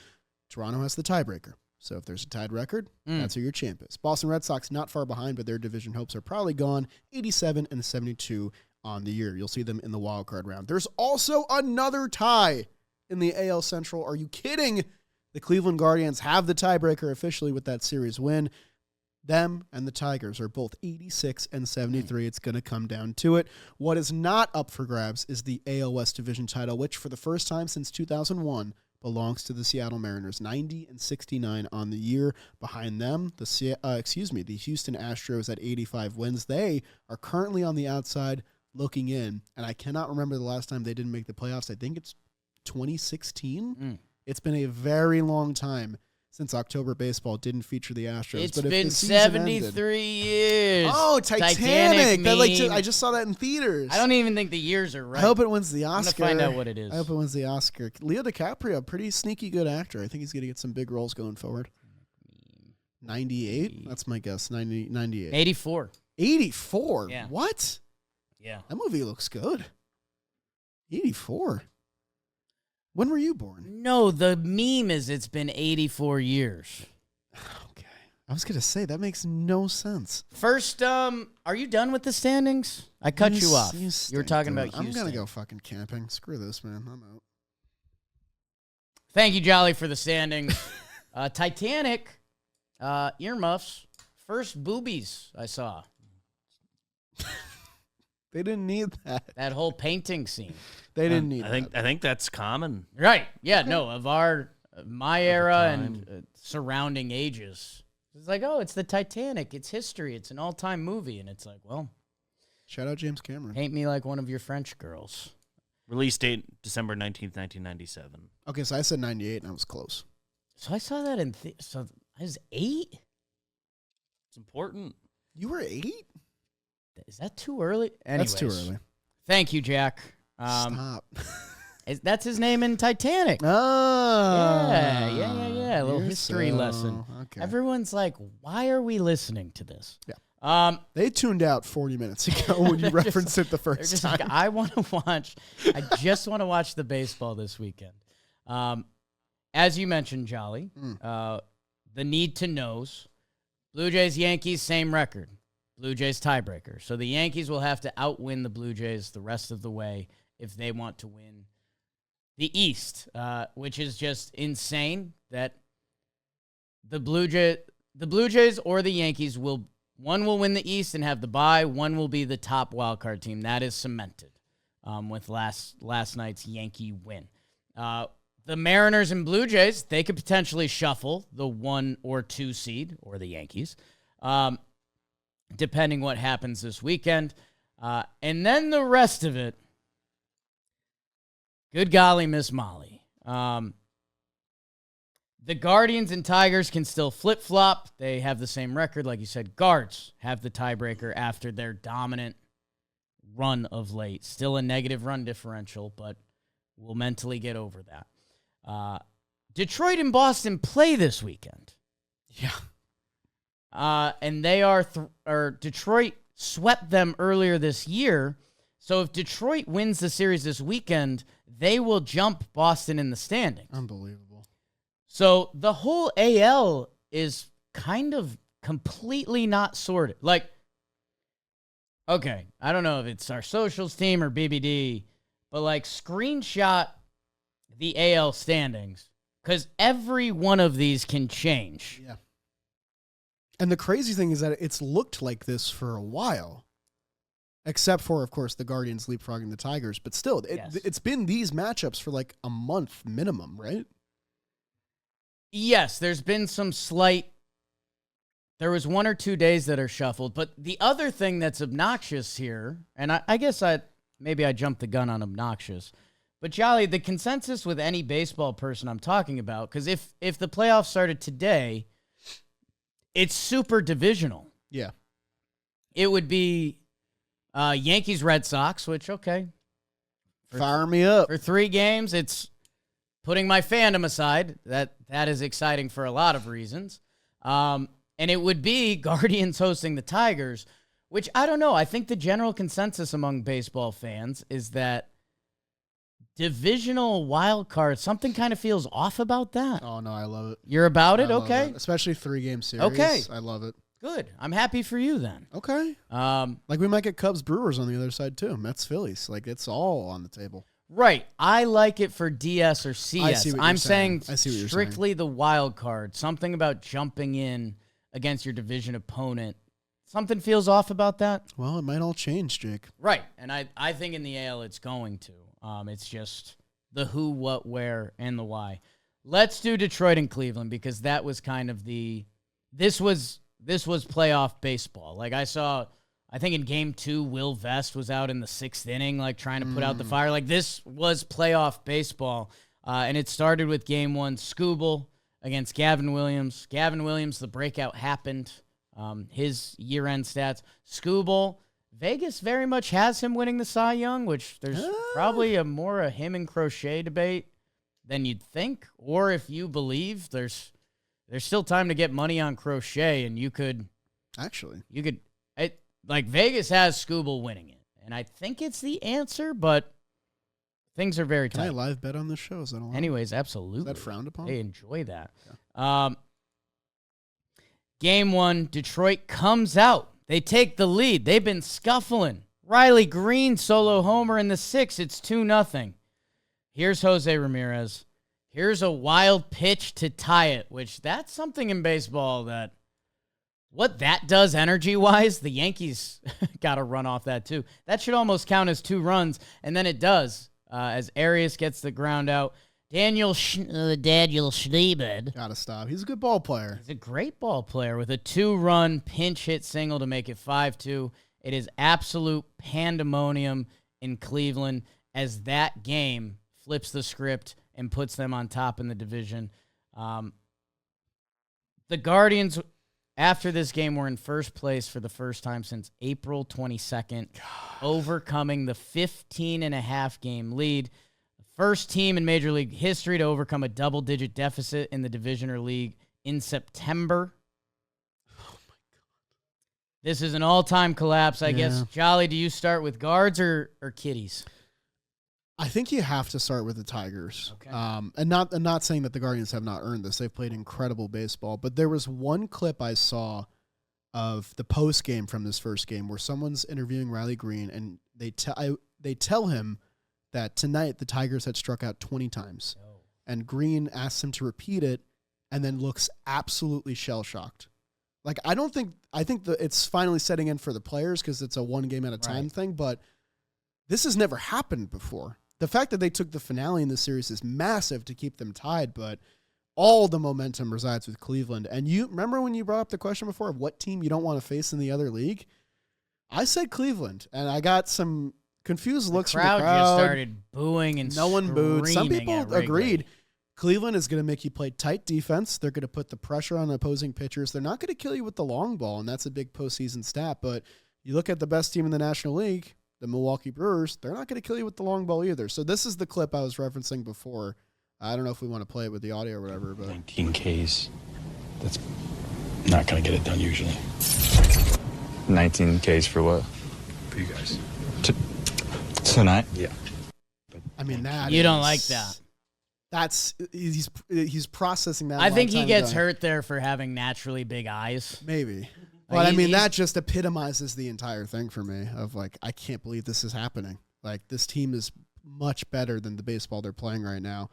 Toronto has the tiebreaker. So if there's a tied record, that's who your champ is. Boston Red Sox not far behind, but their division hopes are probably gone. 87-72 on the year. You'll see them in the wild card round. There's also another tie in the AL Central. Are you kidding? The Cleveland Guardians have the tiebreaker officially with that series win. Them and the Tigers are both 86-73. It's going to come down to it. What is not up for grabs is the AL West division title, which for the first time since 2001 belongs to the Seattle Mariners. 90-69 on the year. Behind them, the Houston Astros at 85 wins. They are currently on the outside looking in, and I cannot remember the last time they didn't make the playoffs. I think it's 2016. It's been a very long time since October baseball didn't feature the Astros. It's been 73 years. Oh, Titanic. I just saw that in theaters. I don't even think the years are right. I hope it wins the Oscar. I'm going to find out what it is. I hope it wins the Oscar. Leo DiCaprio, pretty sneaky good actor. I think he's going to get some big roles going forward. 98? That's my guess. 98. 84. 84? Yeah. What? Yeah. That movie looks good. 84. When were you born? No, the meme is it's been 84 years. Okay. I was going to say, that makes no sense. First, are you done with the standings? I cut you off. You were talking about Houston. I'm going to go fucking camping. Screw this, man. I'm out. Thank you, Jolly, for the standings. Titanic, earmuffs, first boobies I saw. They didn't need that. That whole painting scene. They didn't need that. I think that's common. Right. Yeah, no, of my era and surrounding ages. It's like, oh, it's the Titanic. It's history. It's an all-time movie. And it's like, well. Shout out James Cameron. Paint me like one of your French girls. Release date, December 19th, 1997. Okay, so I said 98, and I was close. So I saw that in so I was 8? It's important. You were 8? Is that too early? Anyways, that's too early. Thank you, Jack. Stop. That's his name in Titanic. Oh. Yeah. A little history lesson. Okay. Everyone's like, why are we listening to this? Yeah. They tuned out 40 minutes ago when you referenced it the first time. Like, I just want to watch the baseball this weekend. As you mentioned, Jolly, the need to knows. Blue Jays, Yankees, same record. Blue Jays tiebreaker. So the Yankees will have to outwin the Blue Jays the rest of the way if they want to win the East, which is just insane that the Blue Jays or the Yankees one will win the East and have the bye. One will be the top wildcard team. That is cemented with last night's Yankee win. The Mariners and Blue Jays, they could potentially shuffle the 1 or 2 seed or the Yankees. Depending what happens this weekend. And then the rest of it, good golly, Miss Molly. The Guardians and Tigers can still flip-flop. They have the same record. Like you said, Guards have the tiebreaker after their dominant run of late. Still a negative run differential, but we'll mentally get over that. Detroit and Boston play this weekend. Yeah. And they Detroit swept them earlier this year. So if Detroit wins the series this weekend, they will jump Boston in the standings. Unbelievable. So the whole AL is kind of completely not sorted. Like, okay, I don't know if it's our socials team or BBD, but like screenshot the AL standings because every one of these can change. Yeah. And the crazy thing is that it's looked like this for a while, except for, of course, the Guardians leapfrogging the Tigers. But still, it's been these matchups for like a month minimum, right? Yes, there's been some slight. There was 1 or 2 days that are shuffled. But the other thing that's obnoxious here, and I guess maybe I jumped the gun on obnoxious, but Jolly, the consensus with any baseball person I'm talking about, because if the playoffs started today, it's super divisional. Yeah. It would be Yankees, Red Sox, which, okay. Fire me up. For 3 games, it's putting my fandom aside. That is exciting for a lot of reasons. And it would be Guardians hosting the Tigers, which I don't know. I think the general consensus among baseball fans is that divisional wild card. Something kind of feels off about that. Oh, no, I love it. You're about it? I love Okay. it. Especially 3-game series. Okay. I love it. Good. I'm happy for you then. Okay. Like we might get Cubs Brewers on the other side too. Mets Phillies. Like it's all on the table. Right. I like it for DS or CS. I see what you're I'm saying. saying I see what you're strictly the wild card. Something about jumping in against your division opponent. Something feels off about that. Well, it might all change, Jake. Right. And I think in the AL it's going to. It's just the who, what, where, and the why. Let's do Detroit and Cleveland because that was kind of this was playoff baseball. Like I think in game 2, Will Vest was out in the 6th inning, like trying to put out the fire. Like this was playoff baseball. And it started with game 1, Scooble against Gavin Williams. Gavin Williams, the breakout happened. His year-end stats. Scooble, Vegas very much has him winning the Cy Young, which there's probably more a him and Crochet debate than you'd think. Or if you believe there's still time to get money on Crochet, and you could like Vegas has Scooble winning it, and I think it's the answer, but things are very tight. Can I live bet on this show? Is that allowed? Anyways, absolutely. Is that frowned upon? They enjoy that. Yeah. Game 1, Detroit comes out. They take the lead. They've been scuffling. Riley Green solo homer in the 6th. It's 2-0. Here's Jose Ramirez. Here's a wild pitch to tie it, which that's something in baseball that what that does energy-wise, the Yankees got to run off that too. That should almost count as 2 runs, and then it does as Arias gets the ground out. Daniel Schneemann. Gotta stop. He's a good ball player. He's a great ball player with a 2-run pinch hit single to make it 5-2. It is absolute pandemonium in Cleveland as that game flips the script and puts them on top in the division. The Guardians, after this game, were in first place for the first time since April 22nd, overcoming the 15.5 game lead. First team in Major League history to overcome a double-digit deficit in the division or league in September. Oh, my God. This is an all-time collapse, I guess. Jolly, do you start with guards or kitties? I think you have to start with the Tigers. Okay. And not saying that the Guardians have not earned this. They've played incredible baseball. But there was one clip I saw of the post-game from this first game where someone's interviewing Riley Green, and they tell him that tonight the Tigers had struck out 20 times. Oh. And Green asks him to repeat it and then looks absolutely shell-shocked. Like, I think that it's finally setting in for the players because it's a one game at a time thing, but this has never happened before. The fact that they took the finale in this series is massive to keep them tied, but all the momentum resides with Cleveland. And you remember when you brought up the question before of what team you don't want to face in the other league? I said Cleveland, and I got some confused looks from the crowd. Just started booing and no one booed. Some people agreed. agreed. Cleveland is going to make you play tight defense. They're going to put the pressure on opposing pitchers. They're not going to kill you with the long ball, and that's a big postseason stat. But you look at the best team in the National League, the Milwaukee Brewers, they're not going to kill you with the long ball either. So this is the clip I was referencing before. I don't know if we want to play it with the audio or whatever. But 19 Ks. That's not going to get it done usually. 19 Ks for what? For you guys. Tonight? Yeah. I mean, You don't like that. That's he's processing that. I think he gets hurt there for having naturally big eyes. Maybe. But I mean, that just epitomizes the entire thing for me of like, I can't believe this is happening. Like, this team is much better than the baseball they're playing right now.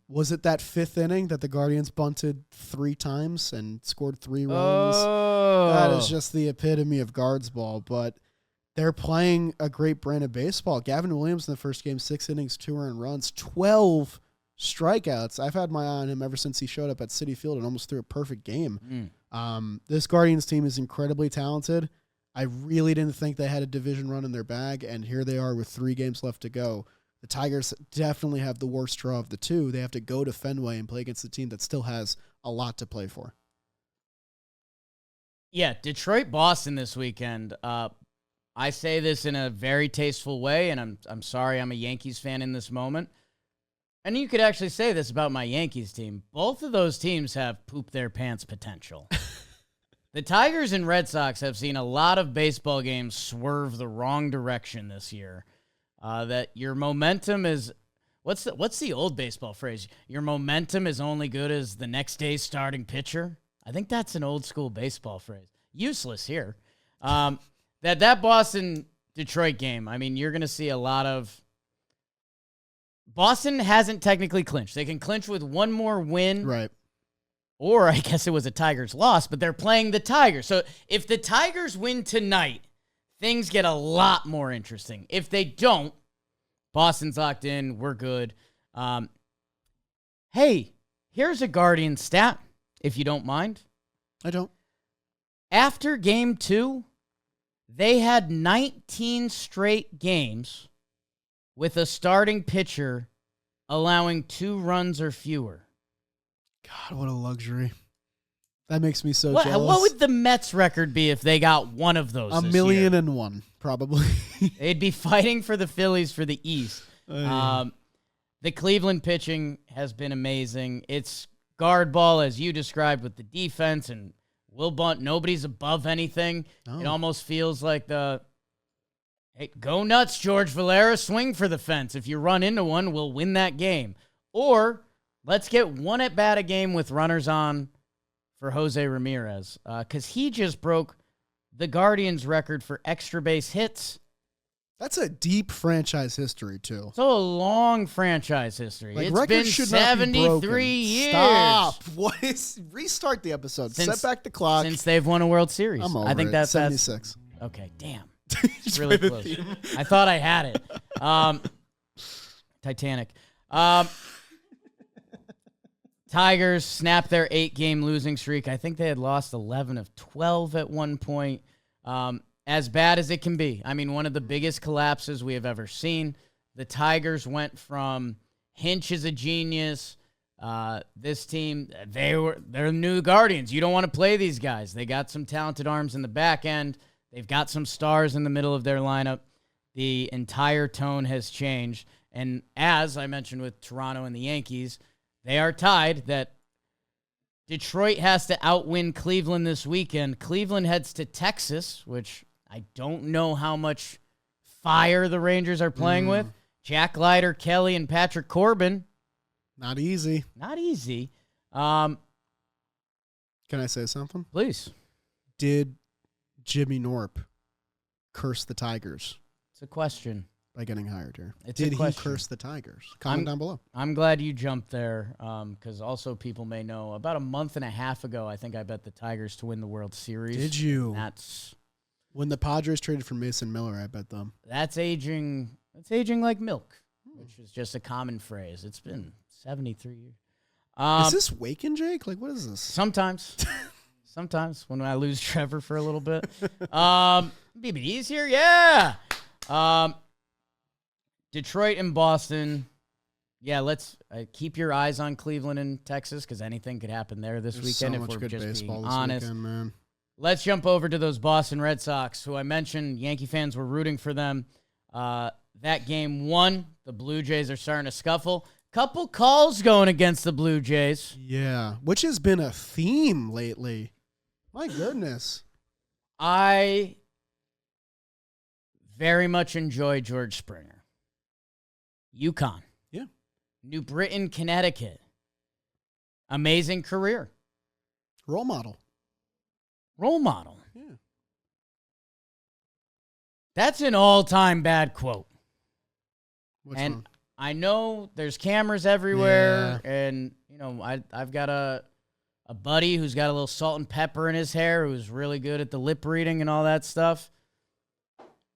Was it that 5th inning that the Guardians bunted 3 times and scored 3 runs? That is just the epitome of guards ball. But they're playing a great brand of baseball. Gavin Williams in the first game, 6 innings, 2 earned runs, 12 strikeouts. I've had my eye on him ever since he showed up at Citi Field and almost threw a perfect game. This Guardians team is incredibly talented. I really didn't think they had a division run in their bag, and here they are with 3 games left to go. The Tigers definitely have the worst draw of the two. They have to go to Fenway and play against a team that still has a lot to play for. Yeah, Detroit-Boston this weekend. I say this in a very tasteful way, and I'm sorry I'm a Yankees fan in this moment. And you could actually say this about my Yankees team. Both of those teams have poop their pants potential. The Tigers and Red Sox have seen a lot of baseball games swerve the wrong direction this year. That your momentum is What's the old baseball phrase? Your momentum is only good as the next day's starting pitcher. I think that's an old school baseball phrase. Useless here. That Boston Detroit game. I mean, you're going to see a lot of. Boston hasn't technically clinched. They can clinch with one more win. Right. Or I guess it was a Tigers loss, but they're playing the Tigers. So if the Tigers win tonight, things get a lot more interesting. If they don't, Boston's locked in. We're good. Hey, here's a Guardian stat, if you don't mind. I don't. After game 2, they had 19 straight games with a starting pitcher allowing 2 runs or fewer. God, what a luxury. That makes me so jealous. What would the Mets record be if they got one of those? 1,000,001, probably. They'd be fighting for the Phillies for the East. The Cleveland pitching has been amazing. It's guard ball, as you described, with the defense and Will Bunt. Nobody's above anything. No. It almost feels like hey, go nuts, George Valera. Swing for the fence. If you run into one, we'll win that game. Or let's get one at bat a game with runners on for Jose Ramirez, because he just broke the Guardians' record for extra base hits. That's a deep franchise history, too. So a long franchise history. Like, It's records been should not be 73 broken. years. Stop. Restart the episode. Set back the clock. Since they've won a World Series. I'm over I think it. that's 76. Okay, damn. It's really close. I thought I had it. Titanic. Tigers snapped their 8-game losing streak. I think they had lost 11 of 12 at one point. As bad as it can be. I mean, one of the biggest collapses we have ever seen. The Tigers went from Hinch is a genius. This team, they're new Guardians. You don't want to play these guys. They got some talented arms in the back end. They've got some stars in the middle of their lineup. The entire tone has changed. And as I mentioned with Toronto and the Yankees, they are tied that Detroit has to outwin Cleveland this weekend. Cleveland heads to Texas, which I don't know how much fire the Rangers are playing with. Jack Leiter, Kelly, and Patrick Corbin. Not easy. Not easy. Can I say something? Please. Did Jimmy Norp curse the Tigers It's a question. by getting hired here? It's a Did he question. curse the Tigers? Comment down below. I'm glad you jumped there because also people may know about a month and a half ago, I think I bet the Tigers to win the World Series. Did you? That's When the Padres traded for Mason Miller, I bet them. That's aging like milk, which is just a common phrase. It's been 73 years. Is this Waken, Jake? Like, what is this? Sometimes when I lose Trevor for a little bit. BBD's here, yeah. Detroit and Boston. Yeah, let's keep your eyes on Cleveland and Texas because anything could happen there this There's weekend. so If much we're good just baseball being this honest. weekend, man. Let's jump over to those Boston Red Sox, who I mentioned. Yankee fans were rooting for them. That game won. The Blue Jays are starting to scuffle. Couple calls going against the Blue Jays. Yeah, which has been a theme lately. My goodness. I very much enjoy George Springer. UConn. Yeah. New Britain, Connecticut. Amazing career. Role model. Role model. Yeah. That's an all-time bad quote. Which and one? I know there's cameras everywhere, and I've got a buddy who's got a little salt and pepper in his hair who's really good at the lip reading and all that stuff.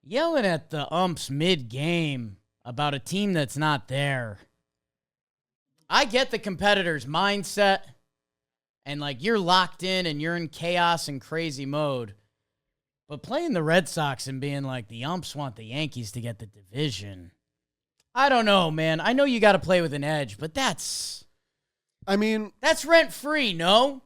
Yelling at the umps mid-game about a team that's not there. I get the competitor's mindset, and you're locked in and you're in chaos and crazy mode. But playing the Red Sox and being like, the umps want the Yankees to get the division. I don't know, man. I know you got to play with an edge, but that's rent-free, no?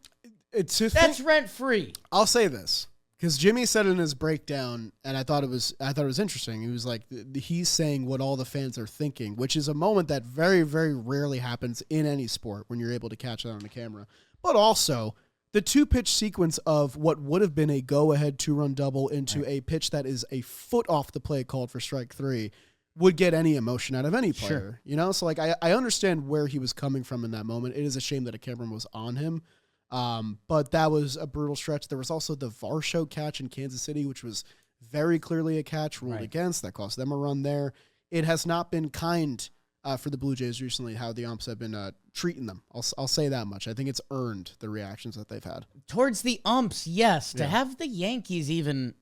That's rent-free. I'll say this, because Jimmy said in his breakdown, and I thought it was interesting. He was like, he's saying what all the fans are thinking, which is a moment that very, very rarely happens in any sport when you're able to catch that on the camera. But also, the 2-pitch sequence of what would have been a go-ahead 2-run double into a pitch that is a foot off the plate called for strike 3 would get any emotion out of any player. Sure. You know, so like I understand where he was coming from in that moment. It is a shame that a camera was on him. But that was a brutal stretch. There was also the Varsho catch in Kansas City, which was very clearly a catch ruled against. That cost them a run there. It has not been kind for the Blue Jays recently, how the umps have been treating them. I'll say that much. I think it's earned the reactions that they've had. Towards the umps, yes. To have the Yankees even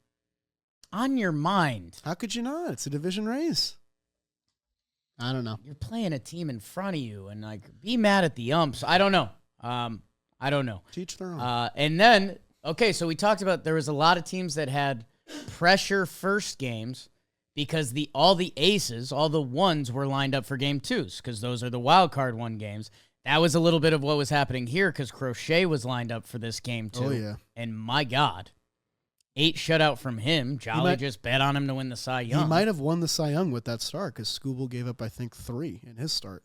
on your mind. How could you not? It's a division race. I don't know. You're playing a team in front of you and like be mad at the umps. I don't know. I don't know. Teach their own. And then, okay, so we talked about there was a lot of teams that had pressure first games because all the aces, all the ones were lined up for game twos because those are the wild card one games. That was a little bit of what was happening here because Crochet was lined up for this game too. Oh, yeah. And my God, 8 shutout from him. Jolly just bet on him to win the Cy Young. He might have won the Cy Young with that start because Skubal gave up, I think, 3 in his start.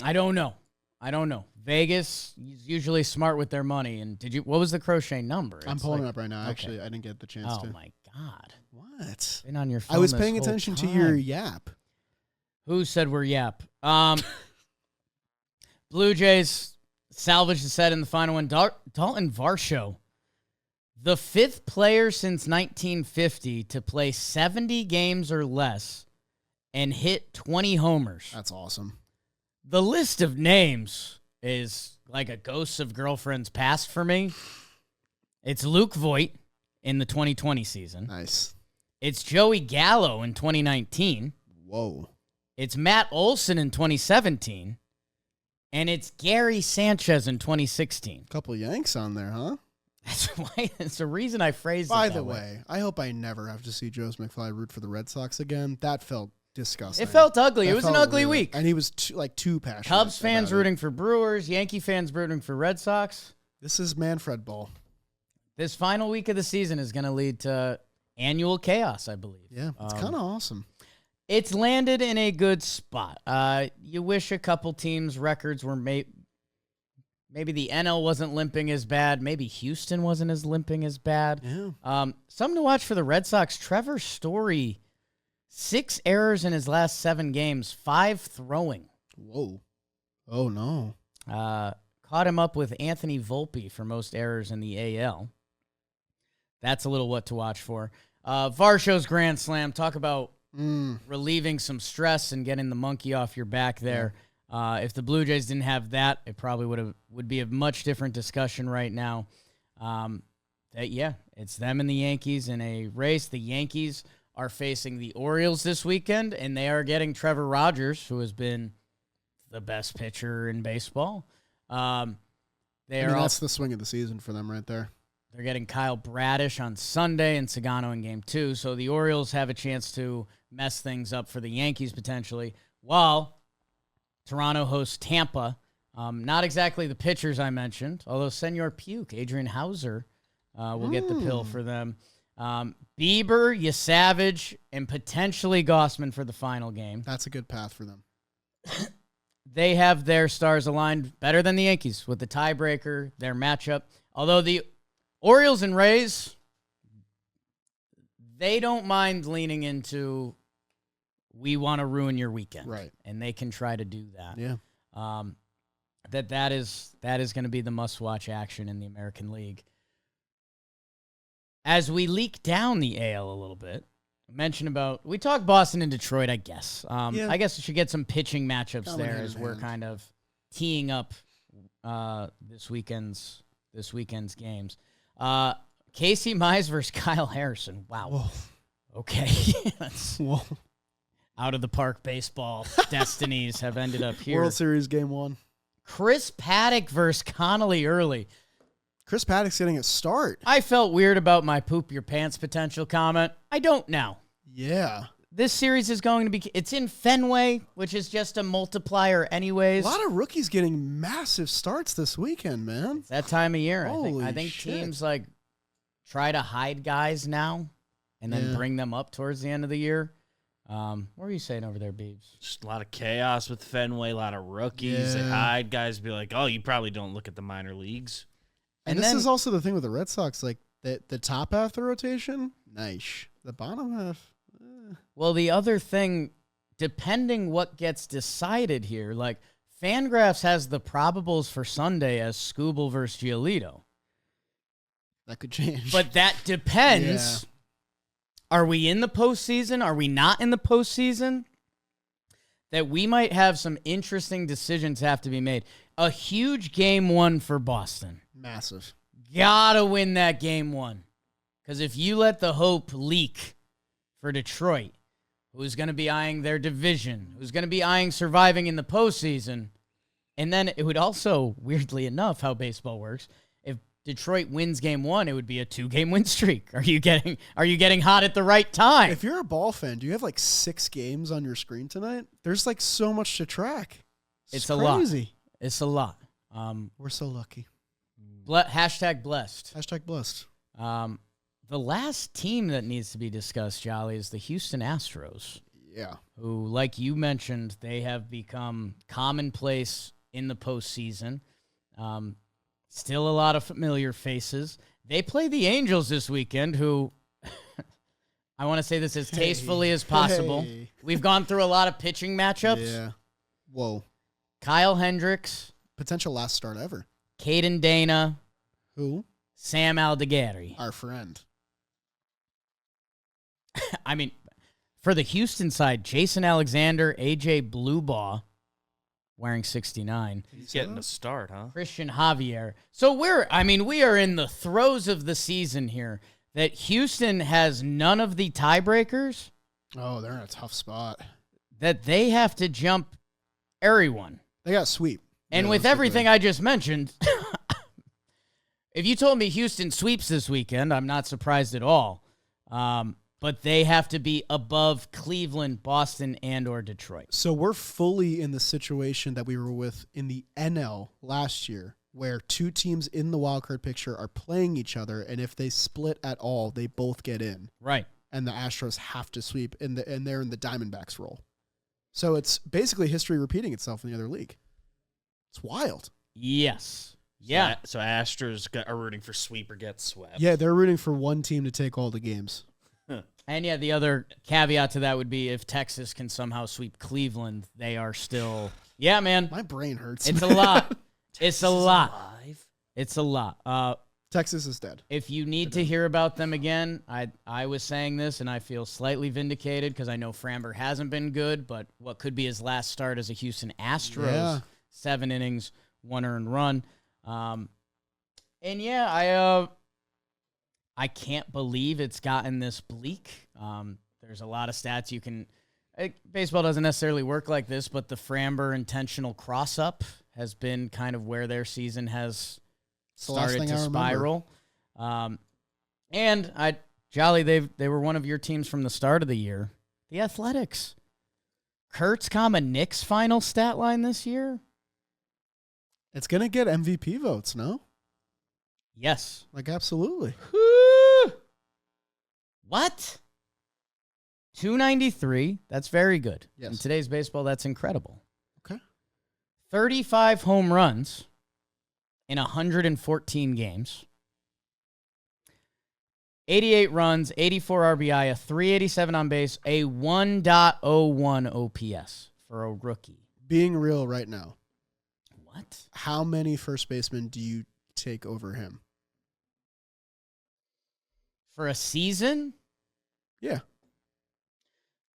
I don't know. Vegas is usually smart with their money. And what was the Crochet number? I'm pulling it up right now. Actually, I didn't get the chance to. Oh, my God. What? Been on your phone I was this paying whole attention to time. your yap. Who said we're yap? Blue Jays salvaged the set in the final one. Dalton Varsho, the 5th player since 1950 to play 70 games or less and hit 20 homers. That's awesome. The list of names is like a ghosts of girlfriends past for me. It's Luke Voigt in the 2020 season. Nice. It's Joey Gallo in 2019. Whoa. It's Matt Olson in 2017. And it's Gary Sanchez in 2016. Couple Yanks on there, huh? That's why. It's the reason I phrased it By that the way, I hope I never have to see Joe's McFly root for the Red Sox again. That felt disgusting. It felt ugly. That It was an felt ugly really- week. And he was too passionate. Cubs fans about it. rooting for Brewers, Yankee fans rooting for Red Sox. This is Manfred ball. This final week of the season is going to lead to annual chaos, I believe. Yeah, it's kind of awesome. It's landed in a good spot. You wish a couple teams' records were maybe the NL wasn't limping as bad. Maybe Houston wasn't as limping as bad. Yeah. Something to watch for the Red Sox. Trevor Story, 6 errors in his last 7 games, 5 throwing. Whoa. Oh, no. Caught him up with Anthony Volpe for most errors in the AL. That's a little what to watch for. Varsho's Grand Slam. Talk about relieving some stress and getting the monkey off your back there. If the Blue Jays didn't have that, it probably would be a much different discussion right now. It's them and the Yankees in a race. The Yankees are facing the Orioles this weekend, and they are getting Trevor Rogers, who has been the best pitcher in baseball. That's the swing of the season for them right there. They're getting Kyle Bradish on Sunday and Sagano in Game 2, so the Orioles have a chance to mess things up for the Yankees potentially, while Toronto hosts Tampa. Not exactly the pitchers I mentioned, although Senor Puke, Adrian Hauser, will get the pill for them. Bieber, Yasavage, and potentially Gossman for the final game. That's a good path for them. They have their stars aligned better than the Yankees with the tiebreaker, their matchup. Although the Orioles and Rays, they don't mind leaning into, we want to ruin your weekend. Right. And they can try to do that. Yeah. That is going to be the must-watch action in the American League. As we leak down the AL a little bit, we talked Boston and Detroit, I guess. I guess we should get some pitching matchups there as we're kind of teeing up this weekend's games. Casey Mize versus Kyle Harrison. Wow. Whoa. Okay. That's Whoa. out of the park baseball destinies have ended up here. World Series Game 1. Chris Paddock versus Connolly Early. Chris Paddock's getting a start. I felt weird about my poop your pants potential comment. I don't now. Yeah. This series is going to be, it's in Fenway, which is just a multiplier anyways. A lot of rookies getting massive starts this weekend, man. It's that time of year. Holy I think shit. teams like try to hide guys now and then bring them up towards the end of the year. What were you saying over there, Beebs? Just a lot of chaos with Fenway, a lot of rookies. They hide guys, be like, oh, you probably don't look at the minor leagues. And this is also the thing with the Red Sox, like the top half of the rotation, Nice. The bottom half. Well, the other thing, depending what gets decided here, like Fangraphs has the probables for Sunday as Skubal versus Giolito. That could change. But that depends. Yeah. Are we in the postseason? Are we not in the postseason? That we might have some interesting decisions have to be made. A huge game one for Boston. Massive. Gotta win that game one. Because if you let the hope leak for Detroit, who's going to be eyeing their division, who's going to be eyeing surviving in the postseason, and then it would also, weirdly enough, how baseball works, if Detroit wins game one, it would be a 2-game win streak. Are you getting hot at the right time? If you're a ball fan, do you have like 6 games on your screen tonight? There's like so much to track. It's crazy. A lot. It's a lot. We're so lucky. Hashtag blessed. Hashtag blessed. The last team that needs to be discussed, Jolly, is the Houston Astros. Yeah. Who, like you mentioned, they have become commonplace in the postseason. Still a lot of familiar faces. They play the Angels this weekend, who I want to say this as tastefully as possible. Hey. We've gone through a lot of pitching matchups. Yeah. Whoa. Kyle Hendricks, Potential last start ever. Caden Dana, Who? Sam Aldegheri. Our friend. I mean, for the Houston side, Jason Alexander, AJ Bluebaugh, wearing 69. He's getting a start, huh? Christian Javier. So we are in the throes of the season here. That Houston has none of the tiebreakers. Oh, they're in a tough spot. That they have to jump everyone. They got sweep. And with everything I just mentioned, if you told me Houston sweeps this weekend, I'm not surprised at all. But they have to be above Cleveland, Boston, and or Detroit. So we're fully in the situation that we were with in the NL last year, where 2 teams in the wildcard picture are playing each other, and if they split at all, they both get in. Right. And the Astros have to sweep, and they're in the Diamondbacks role. So it's basically history repeating itself in the other league. It's wild. Yes. Yeah. So Astros are rooting for sweep or get swept. Yeah, they're rooting for one team to take all the games. And yeah, the other caveat to that would be if Texas can somehow sweep Cleveland, they are still... Yeah, man. My brain hurts. It's a lot. It's a lot. Alive. It's a lot. Texas is dead. If you need to hear about them again, I was saying this, and I feel slightly vindicated because I know Framber hasn't been good, but what could be his last start as a Houston Astros, Yeah. 7 innings, 1 earned run. And yeah, I can't believe it's gotten this bleak. There's a lot of stats you can... baseball doesn't necessarily work like this, but the Framber intentional cross-up has been kind of where their season has started to spiral. Jolly, they were one of your teams from the start of the year. The Athletics. Kurtz, Nick's final stat line this year? It's going to get MVP votes, no? Yes. Like, absolutely. What? 293. That's very good. Yes. In today's baseball, that's incredible. Okay. 35 home runs in 114 games. 88 runs, 84 RBI, a 387 on base, a 1.01 OPS for a rookie. Being real right now. What? How many first basemen do you take over him? For a season? Yeah.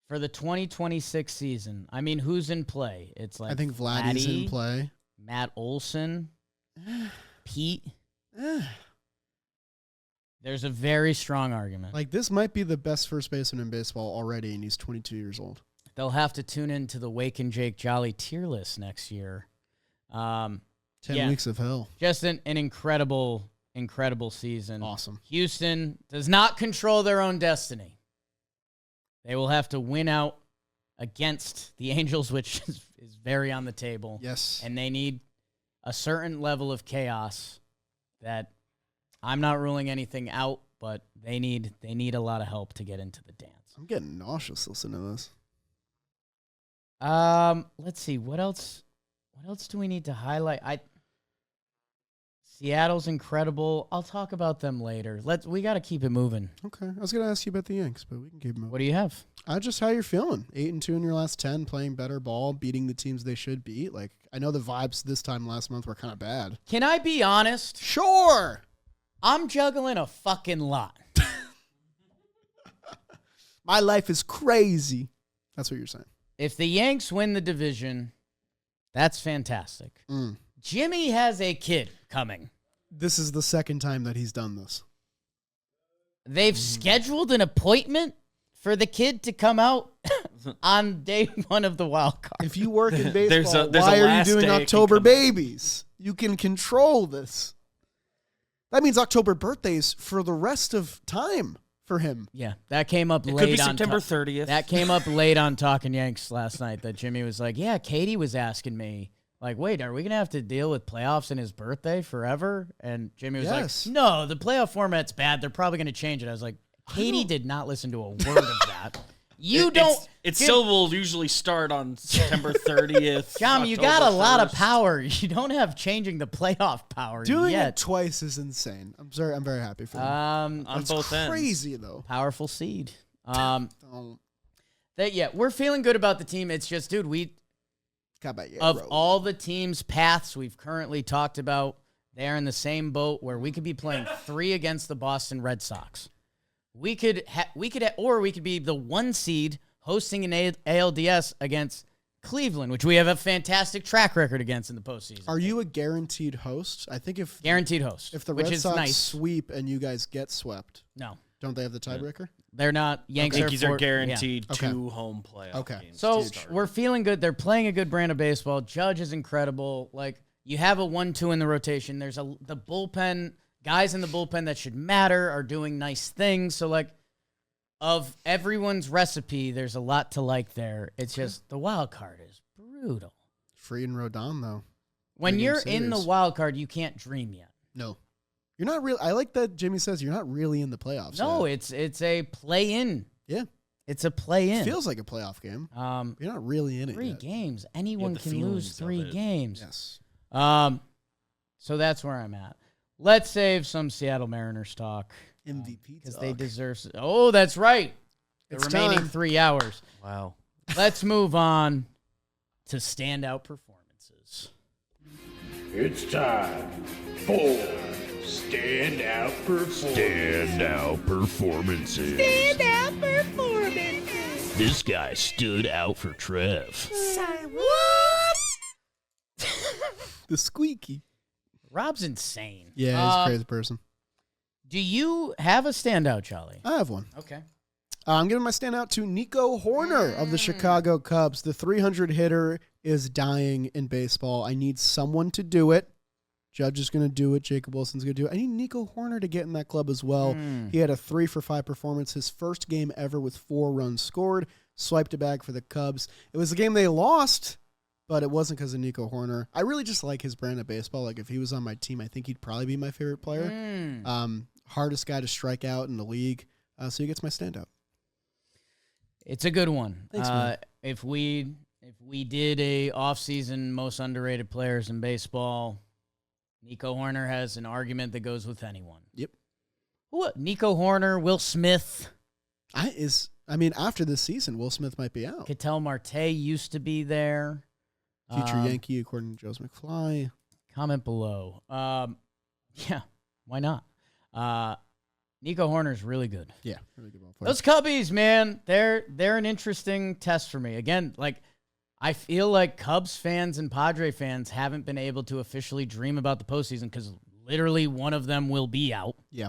For the 2026 season. I mean, who's in play? It's like I think Vladdy's in play. Matt Olson, Pete. There's a very strong argument. Like, this might be the best first baseman in baseball already, and he's 22 years old. They'll have to tune into the Wake and Jake Jolly tier list next year. 10 weeks of hell. Just an incredible season. Awesome. Houston does not control their own destiny. They will have to win out against the Angels, which is very on the table. Yes. And they need a certain level of chaos that I'm not ruling anything out, but they need a lot of help to get into the dance. I'm getting nauseous listening to this. Let's see. What else do we need to highlight? Seattle's incredible. I'll talk about them later. We got to keep it moving. Okay. I was going to ask you about the Yanks, but we can keep moving. What do you have? Just how you're feeling. 8-2 in your last 10, playing better ball, beating the teams they should beat. Like, I know the vibes this time last month were kind of bad. Can I be honest? Sure. I'm juggling a fucking lot. My life is crazy. That's what you're saying. If the Yanks win the division, that's fantastic. Jimmy has a kid coming. This is the second time that he's done this. They've scheduled an appointment for the kid to come out on day one of the wild card. If you work in baseball, there's why a are you last doing day it can October come babies? You can control this. That means October birthdays for the rest of time for him. Yeah, that came up It late could be on September 30th. That came up late on Talkin' Yanks last night that Jimmy was like, yeah, Katie was asking me, like, wait, are we going to have to deal with playoffs in his birthday forever? And Jimmy was Yes. like, no, the playoff format's bad. They're probably going to change it. I was like, Katie did not listen to a word of that. It still will usually start on September 30th. John, you got a lot of power. You don't have changing the playoff power Doing yet. it twice is insane. I'm sorry. I'm very happy for him. on That's both ends. crazy, though. Powerful seed. Don't. We're feeling good about the team. It's just, dude, Caballero. of all the teams' paths we've currently talked about, they're in the same boat where we could be playing 3 against the Boston Red Sox. We could be the 1 seed hosting an ALDS against Cleveland, which we have a fantastic track record against in the postseason. Are you a guaranteed host? I think if Guaranteed host, if the which Red is Sox nice. sweep and you guys get swept, No, don't they have the tiebreaker? they're not. Yankees are yeah. guaranteed Okay. 2 home playoff Okay. games. So to start. we're feeling good. They're playing a good brand of baseball. Judge is incredible. Like, you have a 1-2 in the rotation. There's the bullpen, guys in the bullpen that should matter are doing nice things. So, like, of everyone's recipe, there's a lot to like there. It's just the wild card is brutal. Free and Rodon, though. When Three-game you're in the series. wild card, you can't dream yet. No. You're not real. I like that Jimmy says you're not really in the playoffs. No, yet. it's a play-in. Yeah. It's a play-in. Feels like a playoff game. You're not really in it 3 yet. games. Anyone the can lose feelings of 3 it. games. Yes. So that's where I'm at. Let's save some Seattle Mariners talk. MVP Because talk. they deserve. Oh, that's right. The It's remaining time. 3 hours. Wow. Let's move on to standout performances. It's time for Standout Performances. Standout Performances. This guy stood out for Trev. The squeaky. Rob's insane. Yeah, he's a crazy person. Do you have a standout, Charlie? I have one. Okay. I'm giving my standout to Nico Hoerner of the Chicago Cubs. The 300 hitter is dying in baseball. I need someone to do it. Judge is going to do it. Jacob Wilson's going to do it. I need Nico Hoerner to get in that club as well. He had a 3-for-5 performance, his first game ever with 4 runs scored. Swiped a bag for the Cubs. It was a game they lost, but it wasn't because of Nico Hoerner. I really just like his brand of baseball. Like, if he was on my team, I think he'd probably be my favorite player. Hardest guy to strike out in the league. So he gets my standout. It's a good one. Thanks, man. If we did a offseason most underrated players in baseball, Nico Hoerner has an argument that goes with anyone. Yep. What? Nico Hoerner, Will Smith. After this season, Will Smith might be out. Ketel Marte used to be there. Future Yankee, according to Joe's McFly. Comment below. Yeah, why not? Nico Hoerner's really good. Yeah, really good ball player. Those Cubbies, man, they're an interesting test for me. Again, like, I feel like Cubs fans and Padre fans haven't been able to officially dream about the postseason because literally one of them will be out. Yeah.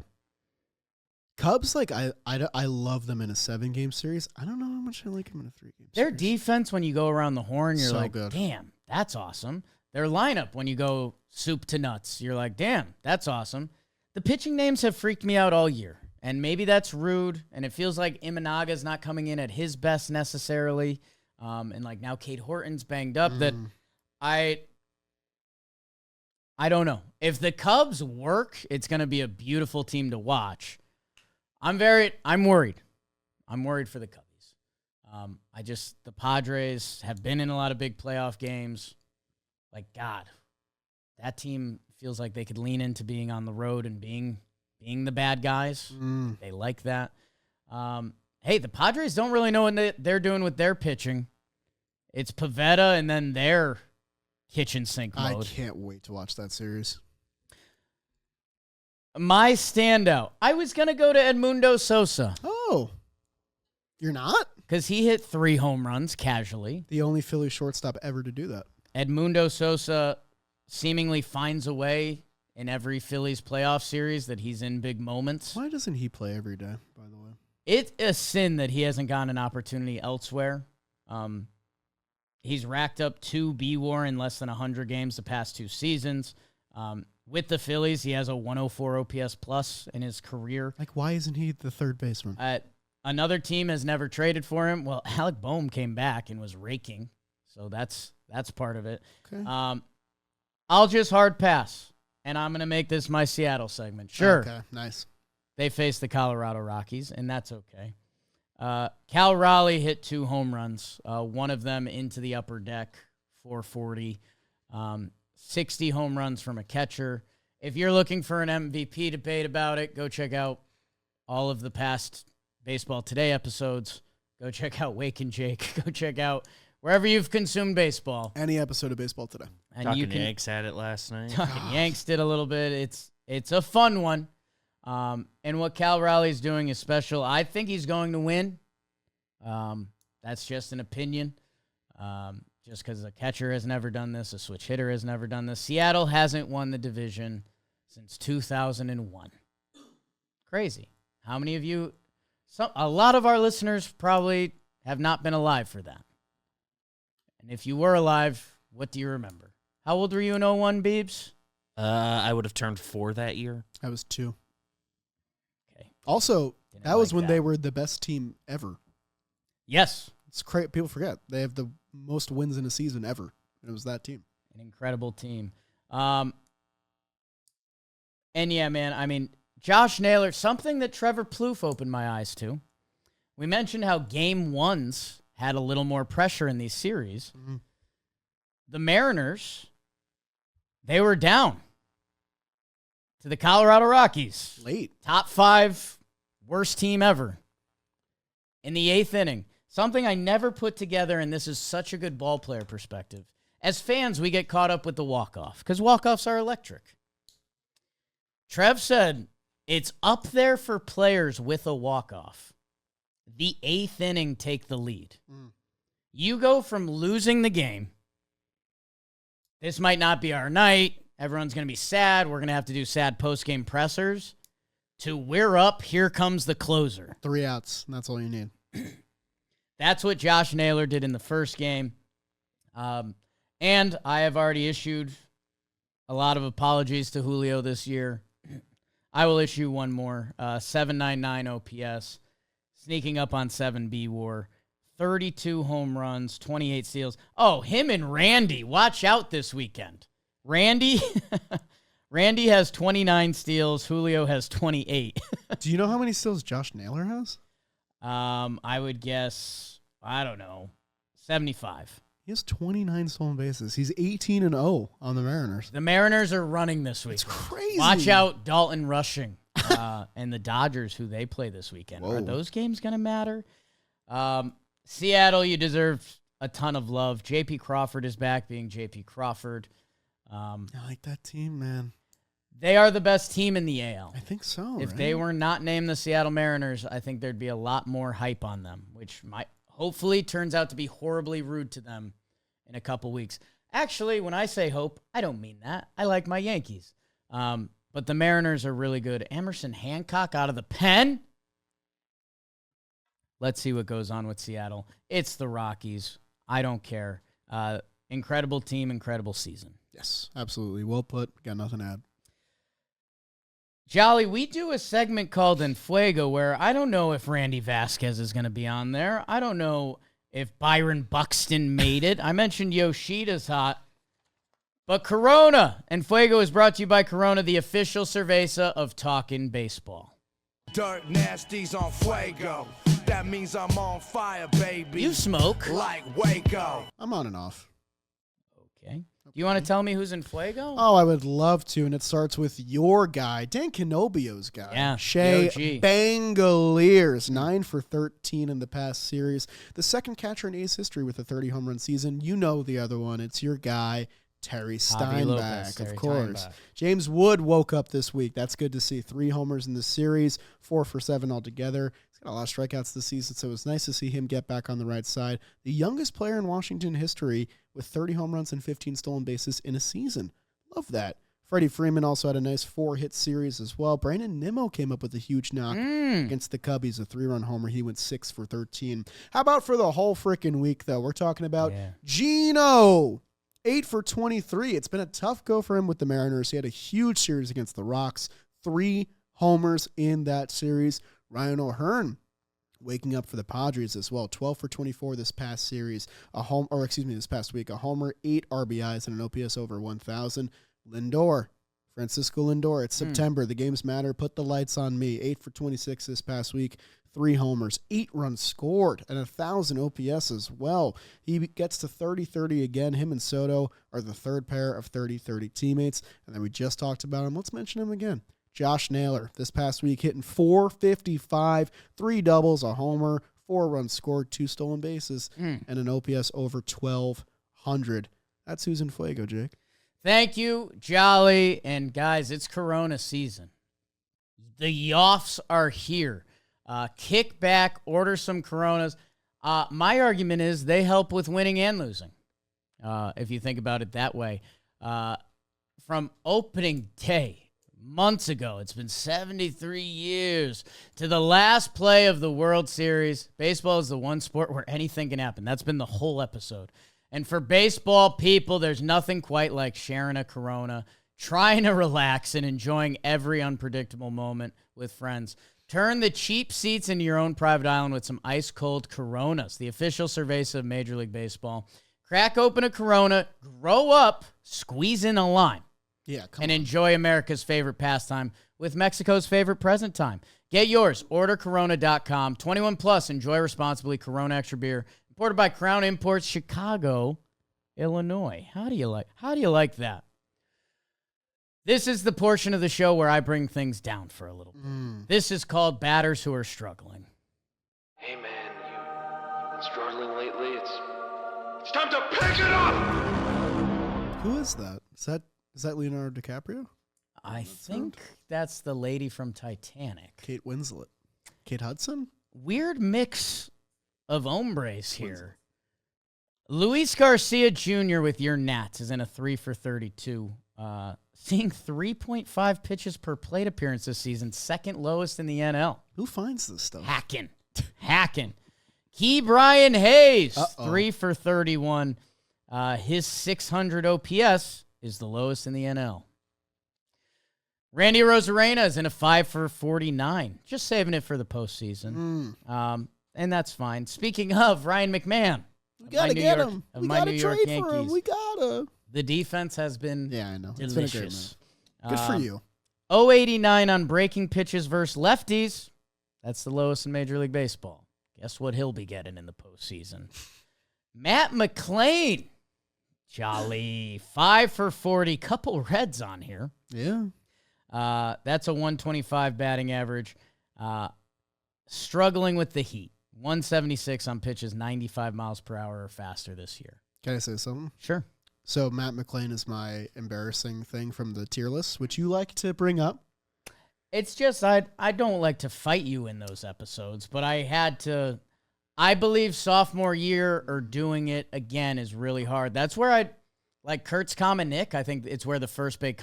Cubs, like, I love them in a 7-game series. I don't know how much I like them in a 3-game Their series. defense, when you go around the horn, you're So like, good. damn, that's awesome. Their lineup, when you go soup to nuts, you're like, damn, that's awesome. The pitching names have freaked me out all year, and maybe that's rude, and it feels like Imanaga's not coming in at his best necessarily, and like now Cade Horton's banged up. That I don't know. If the Cubs work, it's going to be a beautiful team to watch. I'm worried. I'm worried for the Cubbies. The Padres have been in a lot of big playoff games. Like, God, that team feels like they could lean into being on the road and being the bad guys. They like that. Hey, the Padres don't really know what they're doing with their pitching. It's Pivetta and then their kitchen sink mode. I can't wait to watch that series. My standout. I was going to go to Edmundo Sosa. Oh, you're not? Because he hit 3 home runs casually. The only Philly shortstop ever to do that. Edmundo Sosa seemingly finds a way in every Phillies playoff series that he's in big moments. Why doesn't he play every day, by the way? It's a sin that he hasn't gotten an opportunity elsewhere. He's racked up 2 B-WAR in less than 100 games the past 2 seasons. With the Phillies, he has a 104 OPS plus in his career. Like, why isn't he the third baseman? Another team has never traded for him. Well, Alec Boehm came back and was raking, so that's part of it. Okay. I'll just hard pass, and I'm going to make this my Seattle segment. Sure. Okay, nice. They face the Colorado Rockies, and that's okay. Cal Raleigh hit 2 home runs, one of them into the upper deck, 440. 60 home runs from a catcher. If you're looking for an MVP debate about it, go check out all of the past Baseball Today episodes. Go check out Wake and Jake. Go check out wherever you've consumed baseball. Any episode of Baseball Today. And Talkin Yanks had it last night. Talkin Yanks did a little bit. It's a fun one. And what Cal Raleigh's doing is special. I think he's going to win. That's just an opinion. Just because a catcher has never done this, a switch hitter has never done this. Seattle hasn't won the division since 2001. Crazy. How many of you? A lot of our listeners probably have not been alive for that. And if you were alive, what do you remember? How old were you in 01, Beebs? I would have turned 4 that year. I was 2. Okay. Also, Didn't that was like when that. they were the best team ever. Yes. It's crazy. People forget. They have the most wins in a season ever. It was that team. An incredible team. And yeah, man, I mean, Josh Naylor, something that Trevor Plouffe opened my eyes to. We mentioned how game 1s had a little more pressure in these series. Mm-hmm. The Mariners, they were down to the Colorado Rockies. Late. Top 5 worst team ever. In the 8th inning. Something I never put together, and this is such a good ball player perspective. As fans, we get caught up with the walk-off because walk-offs are electric. Trev said it's up there for players with a walk-off. The 8th inning take the lead. You go from losing the game, this might not be our night, everyone's going to be sad, we're going to have to do sad post-game pressers, to we're up, here comes the closer. 3 outs. And that's all you need. That's what Josh Naylor did in the first game. And I have already issued a lot of apologies to Julio this year. I will issue one more. 799 OPS, sneaking up on 7 B-WAR, 32 home runs, 28 steals. Oh, him and Randy. Watch out this weekend. Randy has 29 steals. Julio has 28. Do you know how many steals Josh Naylor has? I would guess, I don't know, 75. He has 29 stolen bases. He's 18-0 on the Mariners. The Mariners are running this week. It's crazy. Watch out, Dalton Rushing and the Dodgers, who they play this weekend. Whoa. Are those games going to matter? Seattle, you deserve a ton of love. J.P. Crawford is back being J.P. Crawford. I like that team, man. They are the best team in the AL. I think so. If right? they were not named the Seattle Mariners, I think there'd be a lot more hype on them, which might hopefully turns out to be horribly rude to them in a couple weeks. Actually, when I say hope, I don't mean that. I like my Yankees. But the Mariners are really good. Emerson Hancock out of the pen. Let's see what goes on with Seattle. It's the Rockies. I don't care. Incredible team, incredible season. Yes, absolutely. Well put. Got nothing to add. Jolly, we do a segment called In Fuego where I don't know if Randy Vasquez is going to be on there. I don't know if Byron Buxton made it. I mentioned Yoshida's hot. But Corona and Fuego is brought to you by Corona, the official cerveza of Talkin Baseball. Dirt nasties on Fuego. That means I'm on fire, baby. You smoke. Like Waco. I'm on and off. Okay. Do you want to tell me who's in Fuego? Oh, I would love to, and it starts with your guy, Dan Canobio's guy. Yeah, Shea the OG. Bangaliers, 9 for 13 in the past series. The second catcher in A's history with a 30 home run season. You know the other one. It's your guy, Terry Steinbach, Terry of course. Steinbach. James Wood woke up this week. That's good to see. 3 homers in the series, 4 for 7 altogether. He's got a lot of strikeouts this season, so it was nice to see him get back on the right side. The youngest player in Washington history with 30 home runs and 15 stolen bases in a season. Love that. Freddie Freeman also had a nice 4-hit series as well. Brandon Nimmo came up with a huge knock against the Cubbies, a 3-run homer. He went 6 for 13. How about for the whole freaking week, though? We're talking about Gino. 8 for 23. It's been a tough go for him with the Mariners. He had a huge series against the Rocks. 3 homers in that series. Ryan O'Hearn waking up for the Padres as well. 12 for 24 this past series. This past week. A homer, 8 RBIs, and an OPS over 1,000. Francisco Lindor. It's September. The games matter. Put the lights on me. 8 for 26 this past week. 3 homers, 8 runs scored, and 1,000 OPS as well. He gets to 30-30 again. Him and Soto are the third pair of 30-30 teammates. And then we just talked about him. Let's mention him again. Josh Naylor this past week hitting 455, 3 doubles, a homer, 4 runs scored, 2 stolen bases, and an OPS over 1,200. That's who's in Fuego, Jake. Thank you, Jolly. And guys, it's Corona season. The Yoffs are here. Kick back, order some Coronas. My argument is they help with winning and losing, if you think about it that way. From opening day, months ago, it's been 73 years, to the last play of the World Series. Baseball is the one sport where anything can happen. That's been the whole episode. And for baseball people, there's nothing quite like sharing a Corona, trying to relax, and enjoying every unpredictable moment with friends. Turn the cheap seats into your own private island with some ice-cold Coronas, the official cerveza of Major League Baseball. Crack open a Corona, grow up, squeeze in a lime, and enjoy America's favorite pastime with Mexico's favorite present time. Get yours. Order Corona.com. 21 plus. Enjoy responsibly. Corona Extra Beer. Imported by Crown Imports, Chicago, Illinois. How do you like that? This is the portion of the show where I bring things down for a little bit. This is called Batters Who Are Struggling. Hey man, you've been struggling lately. It's time to pick it up. Who is that? Is that Leonardo DiCaprio? I think that's the lady from Titanic. Kate Winslet. Kate Hudson? Weird mix of hombres here. Luis Garcia Jr. with your Nats is in a 3 for 32. Seeing 3.5 pitches per plate appearance this season, second lowest in the NL. Who finds this stuff? Hacking. Key Brian Hayes, 3 for 31. His 600 OPS is the lowest in the NL. Randy Rosarena is in a 5 for 49. Just saving it for the postseason. And that's fine. Speaking of Ryan McMahon. We got to get him. Of We my got to New York trade for him. Yankees. We got to. The defense has been I know. delicious. It's been a great minute. Good for you. 089 on breaking pitches versus lefties. That's the lowest in Major League Baseball. Guess what he'll be getting in the postseason? Matt McClain. Jolly. 5 for 40. Couple Reds on here. Yeah. That's a 125 batting average. Struggling with the heat. 176 on pitches 95 miles per hour or faster this year. Can I say something? Sure. So Matt McClain is my embarrassing thing from the tier list, which you like to bring up. It's just I don't like to fight you in those episodes, but I had to. I believe sophomore year or doing it again is really hard. That's where I like Kurt's Common Nick. I think it's where the first big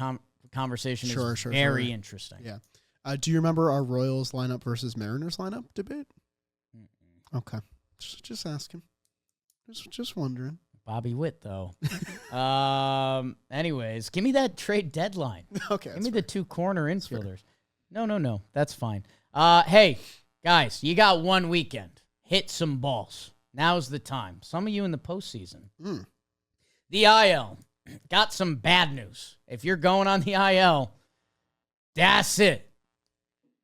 conversation is very interesting. Yeah. Do you remember our Royals lineup versus Mariners lineup debate? Okay. Just asking. Just wondering. Bobby Witt, though. Anyways, give me that trade deadline. Okay. Give me the 2 corner infielders. No. That's fine. Hey, guys, you got one weekend. Hit some balls. Now's the time. Some of you in the postseason. The IL. Got some bad news. If you're going on the IL, that's it.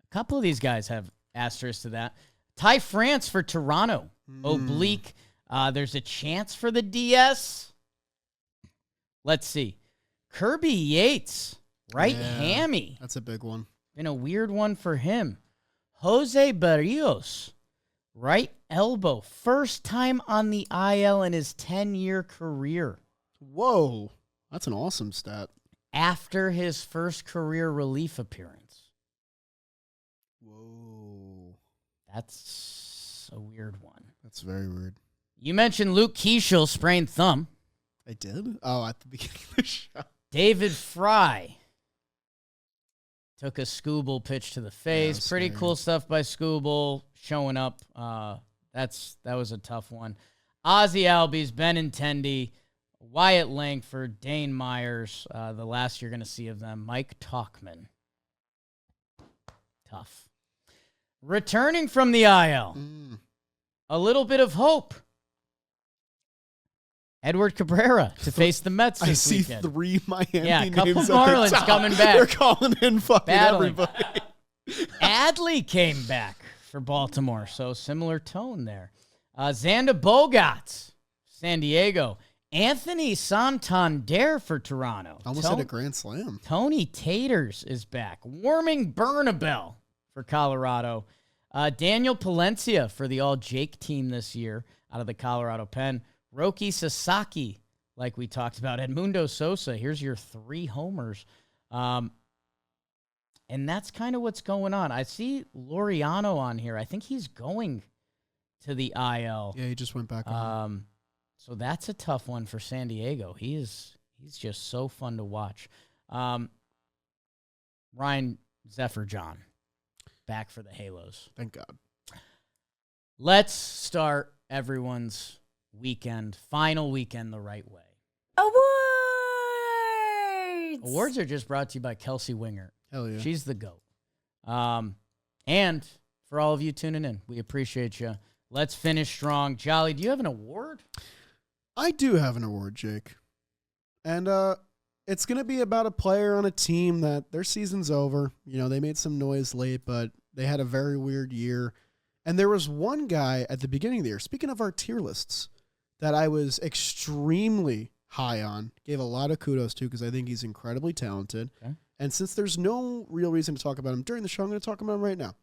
A couple of these guys have asterisks to that. Ty France for Toronto. Oblique. There's a chance for the DS. Let's see. Kirby Yates, right hammy. That's a big one. Been a weird one for him. Jose Barrios, right elbow. First time on the IL in his 10-year career. Whoa. That's an awesome stat. After his first career relief appearance. Whoa. That's a weird one. That's very weird. You mentioned Luke Keeschel sprained thumb. I did? Oh, at the beginning of the show. David Fry took a Scooble pitch to the face. Yeah, Pretty scary. cool stuff by Scooble showing up. That was a tough one. Ozzy Albies, Benintendi, Wyatt Langford, Dane Myers. The last you're going to see of them, Mike Talkman. Tough. Returning from the IL, a little bit of hope. Edward Cabrera to face the Mets this I see weekend. 3 Miami Yeah, a names couple at the Marlins top. coming back. They're calling in fucking Battling. everybody. Adley came back for Baltimore, so similar tone there. Xander Bogaerts, San Diego. Anthony Santander for Toronto. Almost had a grand slam. Tony Taters is back. Warming Bernabel for Colorado. Daniel Palencia for the All-Jake team this year out of the Colorado Pen. Roki Sasaki, like we talked about. Edmundo Sosa, here's your 3 homers. And that's kind of what's going on. I see Laureano on here. I think he's going to the IL. Yeah, he just went back on. So that's a tough one for San Diego. He's just so fun to watch. Ryan Zephyr-John, back for the Halos. Thank God. Let's start everyone's weekend, final weekend, the right way. Awards! Awards are just brought to you by Kelsey Wingert. Hell yeah. She's the GOAT. And for all of you tuning in, we appreciate you. Let's finish strong. Jolly, do you have an award? I do have an award, Jake. And it's going to be about a player on a team that their season's over. You know, they made some noise late, but they had a very weird year. And there was one guy at the beginning of the year, speaking of our tier lists, that I was extremely high on, gave a lot of kudos to because I think he's incredibly talented. Okay. And since there's no real reason to talk about him during the show, I'm going to talk about him right now.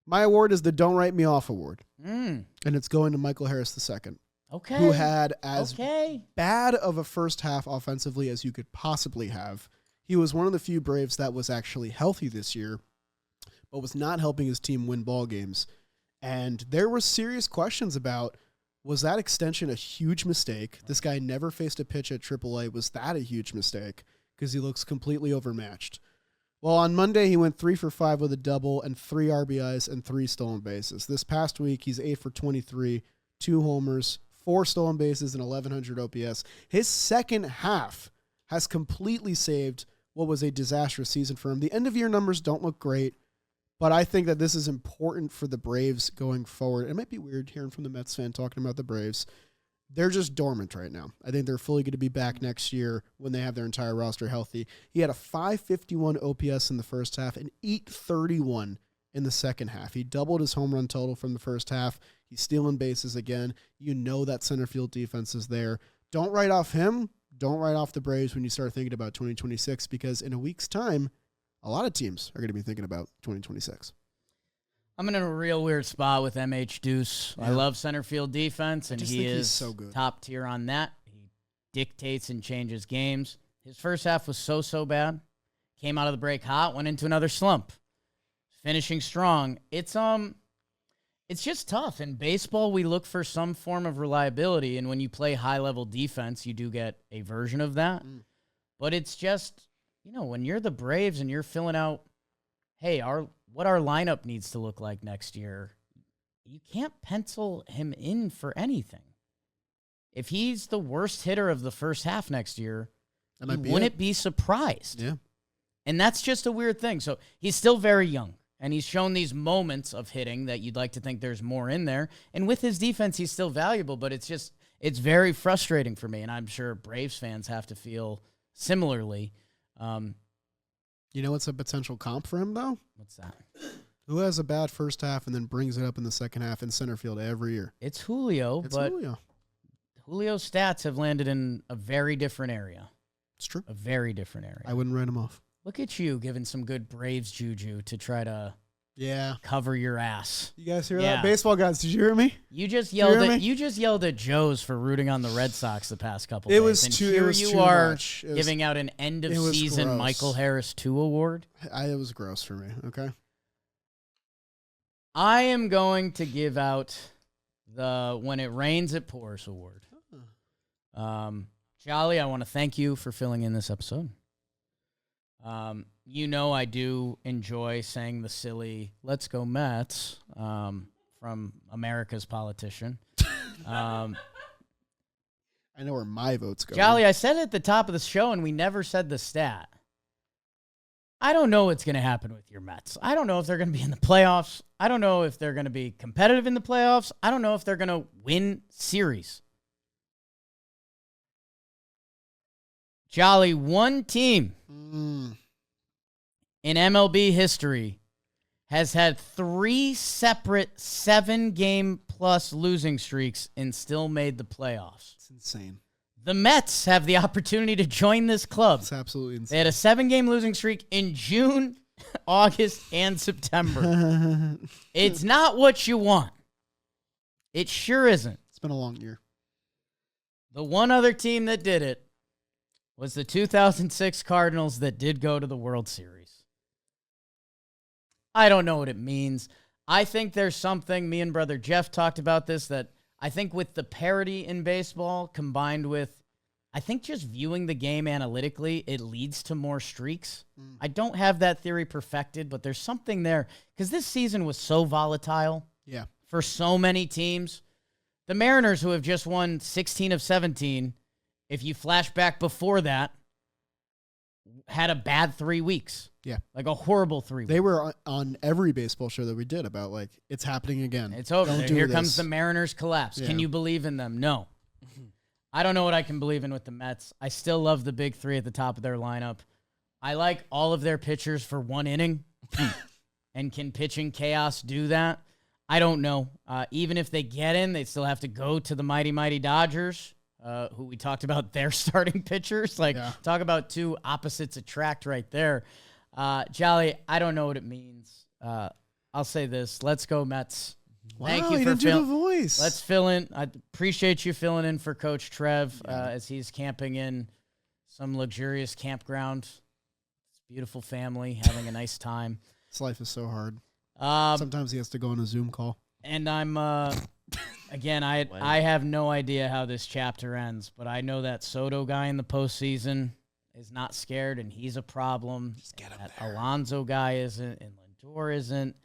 My award is the Don't Write Me Off Award. And it's going to Michael Harris II. Okay. Who had as Okay. bad of a first half offensively as you could possibly have. He was one of the few Braves that was actually healthy this year, but was not helping his team win ball games. And there were serious questions about, was that extension a huge mistake? This guy never faced a pitch at AAA. Was that a huge mistake? Because he looks completely overmatched. Well, on Monday, he went 3 for 5 with a double and 3 RBIs and 3 stolen bases. This past week, he's 8 for 23, 2 homers, 4 stolen bases, and 1,100 OPS. His second half has completely saved what was a disastrous season for him. The end-of-year numbers don't look great, but I think that this is important for the Braves going forward. It might be weird hearing from the Mets fan talking about the Braves. They're just dormant right now. I think they're fully going to be back next year when they have their entire roster healthy. He had a 551 OPS in the first half and 831 in the second half. He doubled his home run total from the first half. He's stealing bases again. You know that center field defense is there. Don't write off him. Don't write off the Braves when you start thinking about 2026 because in a week's time, a lot of teams are going to be thinking about 2026. I'm in a real weird spot with MH Deuce. Yeah. I love center field defense, and just he think he's is so good. top tier on that. He dictates and changes games. His first half was so bad. Came out of the break hot, went into another slump. Finishing strong. It's just tough. In baseball, we look for some form of reliability, and when you play high-level defense, you do get a version of that. But it's just, when you're the Braves and you're filling out, hey, what our lineup needs to look like next year, you can't pencil him in for anything. If he's the worst hitter of the first half next year, you wouldn't be surprised. Yeah. And that's just a weird thing. So he's still very young, and he's shown these moments of hitting that you'd like to think there's more in there. And with his defense, he's still valuable, but it's very frustrating for me, and I'm sure Braves fans have to feel similarly. You know what's a potential comp for him, though? What's that? Who has a bad first half and then brings it up in the second half in center field every year? It's Julio, It's but Julio. Julio's stats have landed in a very different area. It's true. A very different area. I wouldn't write him off. Look at you giving some good Braves juju to try to cover your ass. You guys hear that? Baseball guys, did you hear me? You just yelled at Joe's for rooting on the Red Sox the past couple days. It was too much. Giving out an end of season Michael Harris 2 award. It was gross for me, okay? I am going to give out the When It Rains It Pours award. Jolly, I want to thank you for filling in this episode. I do enjoy saying the silly "Let's go Mets" from America's politician. I know where my vote's going. Jolly, I said it at the top of the show, and we never said the stat. I don't know what's going to happen with your Mets. I don't know if they're going to be in the playoffs. I don't know if they're going to be competitive in the playoffs. I don't know if they're going to win series. Jolly, one team in MLB history has had 3 separate 7-game-plus losing streaks and still made the playoffs. It's insane. The Mets have the opportunity to join this club. It's absolutely insane. They had a 7-game losing streak in June, August, and September. It's not what you want. It sure isn't. It's been a long year. The one other team that did it was the 2006 Cardinals that did go to the World Series. I don't know what it means. I think there's something, me and brother Jeff talked about this, that I think with the parity in baseball combined with, I think just viewing the game analytically, it leads to more streaks. I don't have that theory perfected, but there's something there because this season was so volatile for so many teams. The Mariners, who have just won 16 of 17, if you flash back before that, had a bad 3 weeks. Yeah. Like a horrible 3 weeks. They were on every baseball show that we did about, like, it's happening again. It's over. Don't do Here this. comes the Mariners collapse. Yeah. Can you believe in them? No. I don't know what I can believe in with the Mets. I still love the big 3 at the top of their lineup. I like all of their pitchers for 1 inning. And can pitching chaos do that? I don't know. Even if they get in, they still have to go to the mighty, mighty Dodgers, who we talked about their starting pitchers. Talk about 2 opposites attract right there. Jolly, I don't know what it means. I'll say this. Let's go, Mets. Wow, Thank you he for didn't do the voice. Let's fill in. I appreciate you filling in for Coach Trev as he's camping in some luxurious campground. It's a beautiful family, having a nice time. This life is so hard. Sometimes he has to go on a Zoom call. And I'm, again, I have no idea how this chapter ends, but I know that Soto guy in the postseason is not scared, and he's a problem. Just get him that there. Alonso guy isn't, and Lindor isn't.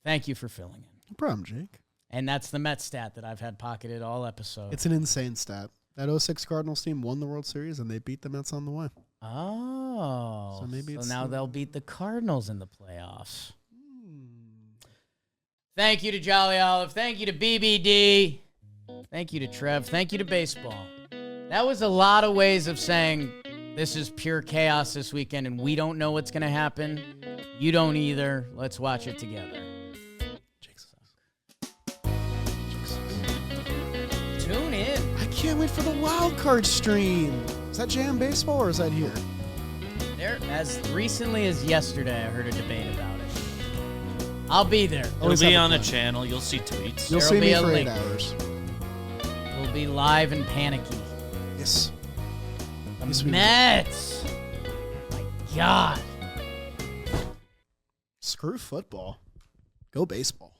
Thank you for filling in. No problem, Jake. And that's the Mets stat that I've had pocketed all episode. It's an insane stat. That 06 Cardinals team won the World Series, and they beat the Mets on the way. Oh. So maybe it's now they'll beat the Cardinals in the playoffs. Thank you to Jolly Olive. Thank you to BBD. Thank you to Trev. Thank you to baseball. That was a lot of ways of saying this is pure chaos this weekend, and we don't know what's going to happen. You don't either. Let's watch it together. Tune in. I can't wait for the wild card stream. Is that Jam Baseball or is that here? There, as recently as yesterday, I heard a debate about it. I'll be there. It'll be on a channel. You'll see tweets. You'll There'll see be me a for 8 link. hours. We'll be live and panicky. Yes. The Yes, we will. Mets. My God. Screw football. Go baseball.